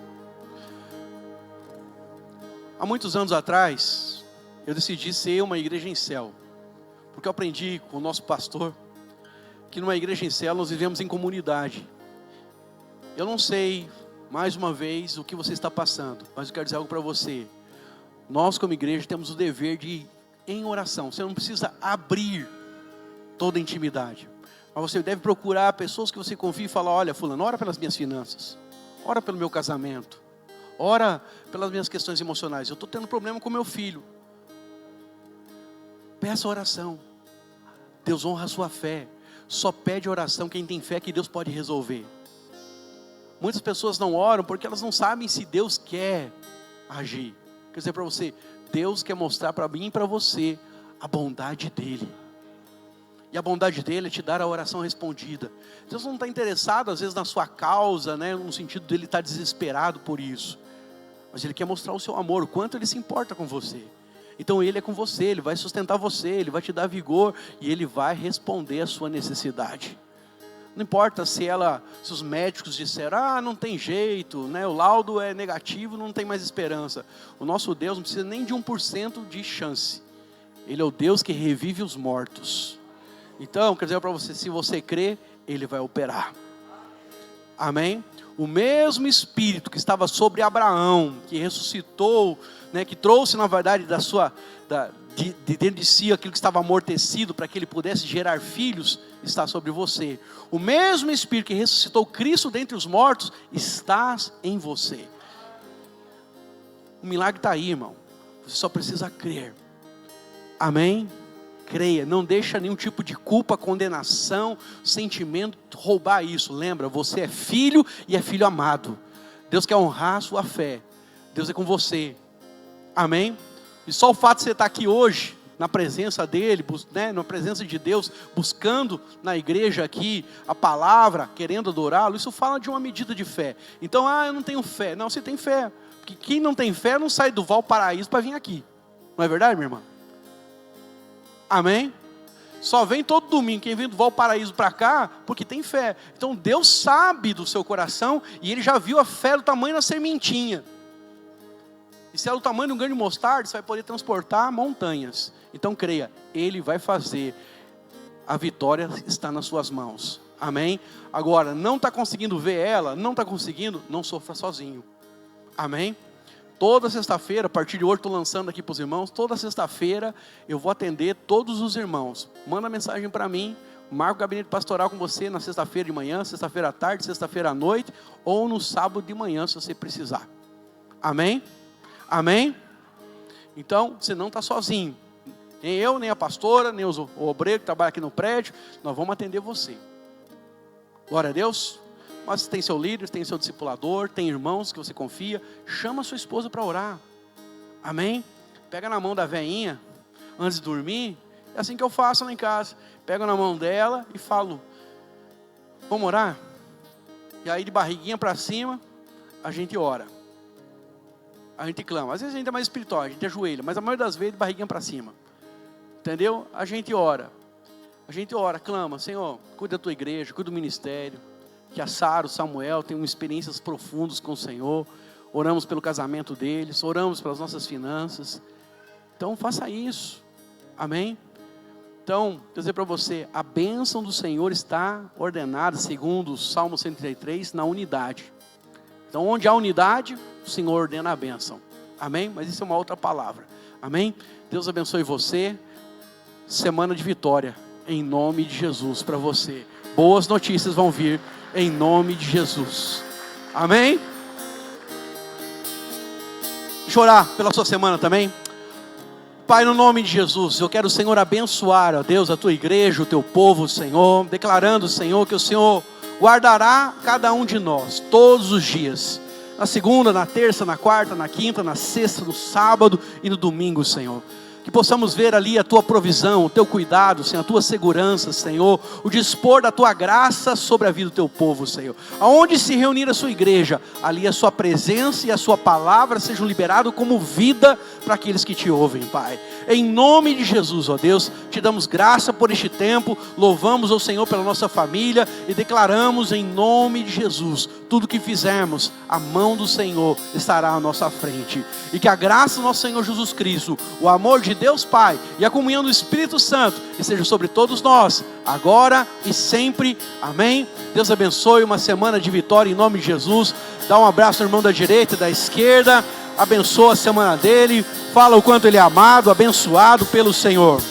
Há muitos anos atrás, eu decidi ser uma igreja em céu, porque eu aprendi com o nosso pastor, que numa igreja em céu nós vivemos em comunidade. Eu não sei, mais uma vez, o que você está passando, mas eu quero dizer algo para você. Nós como igreja temos o dever de ir em oração. Você não precisa abrir toda a intimidade, mas você deve procurar pessoas que você confia e falar: olha fulano, ora pelas minhas finanças, ora pelo meu casamento, ora pelas minhas questões emocionais. Eu estou tendo problema com meu filho. Peça oração. Deus honra a sua fé. Só pede oração quem tem fé que Deus pode resolver. Muitas pessoas não oram porque elas não sabem se Deus quer agir. Quer dizer para você, Deus quer mostrar para mim e para você a bondade dEle. E a bondade dEle é te dar a oração respondida. Deus não está interessado às vezes na sua causa, né, no sentido dele estar desesperado por isso. Mas Ele quer mostrar o seu amor, o quanto Ele se importa com você. Então Ele é com você, Ele vai sustentar você, Ele vai te dar vigor e Ele vai responder a sua necessidade. Não importa se os médicos disseram: não tem jeito, né, o laudo é negativo, não tem mais esperança. O nosso Deus não precisa nem de 1% de chance. Ele é o Deus que revive os mortos. Então, quer dizer para você, se você crê, Ele vai operar. Amém? O mesmo Espírito que estava sobre Abraão, que ressuscitou, né, que trouxe na verdade de dentro de si aquilo que estava amortecido para que ele pudesse gerar filhos, está sobre você. O mesmo Espírito que ressuscitou Cristo dentre os mortos está em você. O milagre está aí, irmão. Você só precisa crer. Amém? Creia, não deixa nenhum tipo de culpa, condenação, sentimento roubar isso. Lembra, você é filho e é filho amado. Deus quer honrar a sua fé. Deus é com você. Amém? E só o fato de você estar aqui hoje, na presença dEle, né, na presença de Deus, buscando na igreja aqui a palavra, querendo adorá-lo, isso fala de uma medida de fé. Então, eu não tenho fé. Não, você tem fé. Porque quem não tem fé não sai do Valparaíso para vir aqui. Não é verdade, minha irmã? Amém? Só vem todo domingo quem vem do Valparaíso para cá, porque tem fé. Então Deus sabe do seu coração e Ele já viu a fé do tamanho da sementinha. E se é do tamanho de um grão de mostarda, você vai poder transportar montanhas. Então creia, Ele vai fazer. A vitória está nas suas mãos. Amém? Agora, não está conseguindo ver ela, não está conseguindo, não sofra sozinho. Amém? Toda sexta-feira, a partir de hoje, estou lançando aqui para os irmãos, toda sexta-feira eu vou atender todos os irmãos. Manda mensagem para mim, marco o gabinete pastoral com você na sexta-feira de manhã, sexta-feira à tarde, sexta-feira à noite, ou no sábado de manhã, se você precisar. Amém? Amém? Então, você não está sozinho. Nem eu, nem a pastora, nem o obreiro que trabalha aqui no prédio, nós vamos atender você. Glória a Deus. Mas tem seu líder, tem seu discipulador, tem irmãos que você confia. Chama a sua esposa para orar. Amém? Pega na mão da veinha, antes de dormir. É assim que eu faço lá em casa. Pego na mão dela e falo, vamos orar? E aí de barriguinha para cima, a gente ora. A gente clama. Às vezes a gente é mais espiritual, a gente ajoelha. Mas a maioria das vezes de barriguinha para cima. Entendeu? A gente ora. A gente ora, clama, Senhor, cuida da tua igreja, cuida do ministério. Que a Sara, o Samuel tenham experiências profundas com o Senhor. Oramos pelo casamento deles, oramos pelas nossas finanças. Então faça isso. Amém? Então, quero dizer para você, a bênção do Senhor está ordenada, segundo o Salmo 133, na unidade. Então, onde há unidade, o Senhor ordena a bênção. Amém? Mas isso é uma outra palavra. Amém? Deus abençoe você. Semana de vitória, em nome de Jesus, para você. Boas notícias vão vir. Em nome de Jesus. Amém? Deixa eu orar pela sua semana também. Pai, no nome de Jesus, eu quero, Senhor, abençoar, ó Deus, a tua igreja, o teu povo, Senhor, declarando, Senhor, que o Senhor guardará cada um de nós, todos os dias, na segunda, na terça, na quarta, na quinta, na sexta, no sábado e no domingo, Senhor. Que possamos ver ali a tua provisão, o teu cuidado, Senhor, a tua segurança, Senhor, o dispor da tua graça sobre a vida do teu povo, Senhor. Aonde se reunir a sua igreja, ali a sua presença e a sua palavra sejam liberados como vida para aqueles que te ouvem, Pai. Em nome de Jesus, ó Deus, te damos graça por este tempo, louvamos ao Senhor pela nossa família e declaramos em nome de Jesus, tudo que fizermos, a mão do Senhor estará à nossa frente. E que a graça do nosso Senhor Jesus Cristo, o amor de Deus Pai e a comunhão do Espírito Santo esteja sobre todos nós, agora e sempre. Amém? Deus abençoe, uma semana de vitória em nome de Jesus. Dá um abraço ao irmão da direita e da esquerda. Abençoa a semana dele. Fala o quanto ele é amado, abençoado pelo Senhor.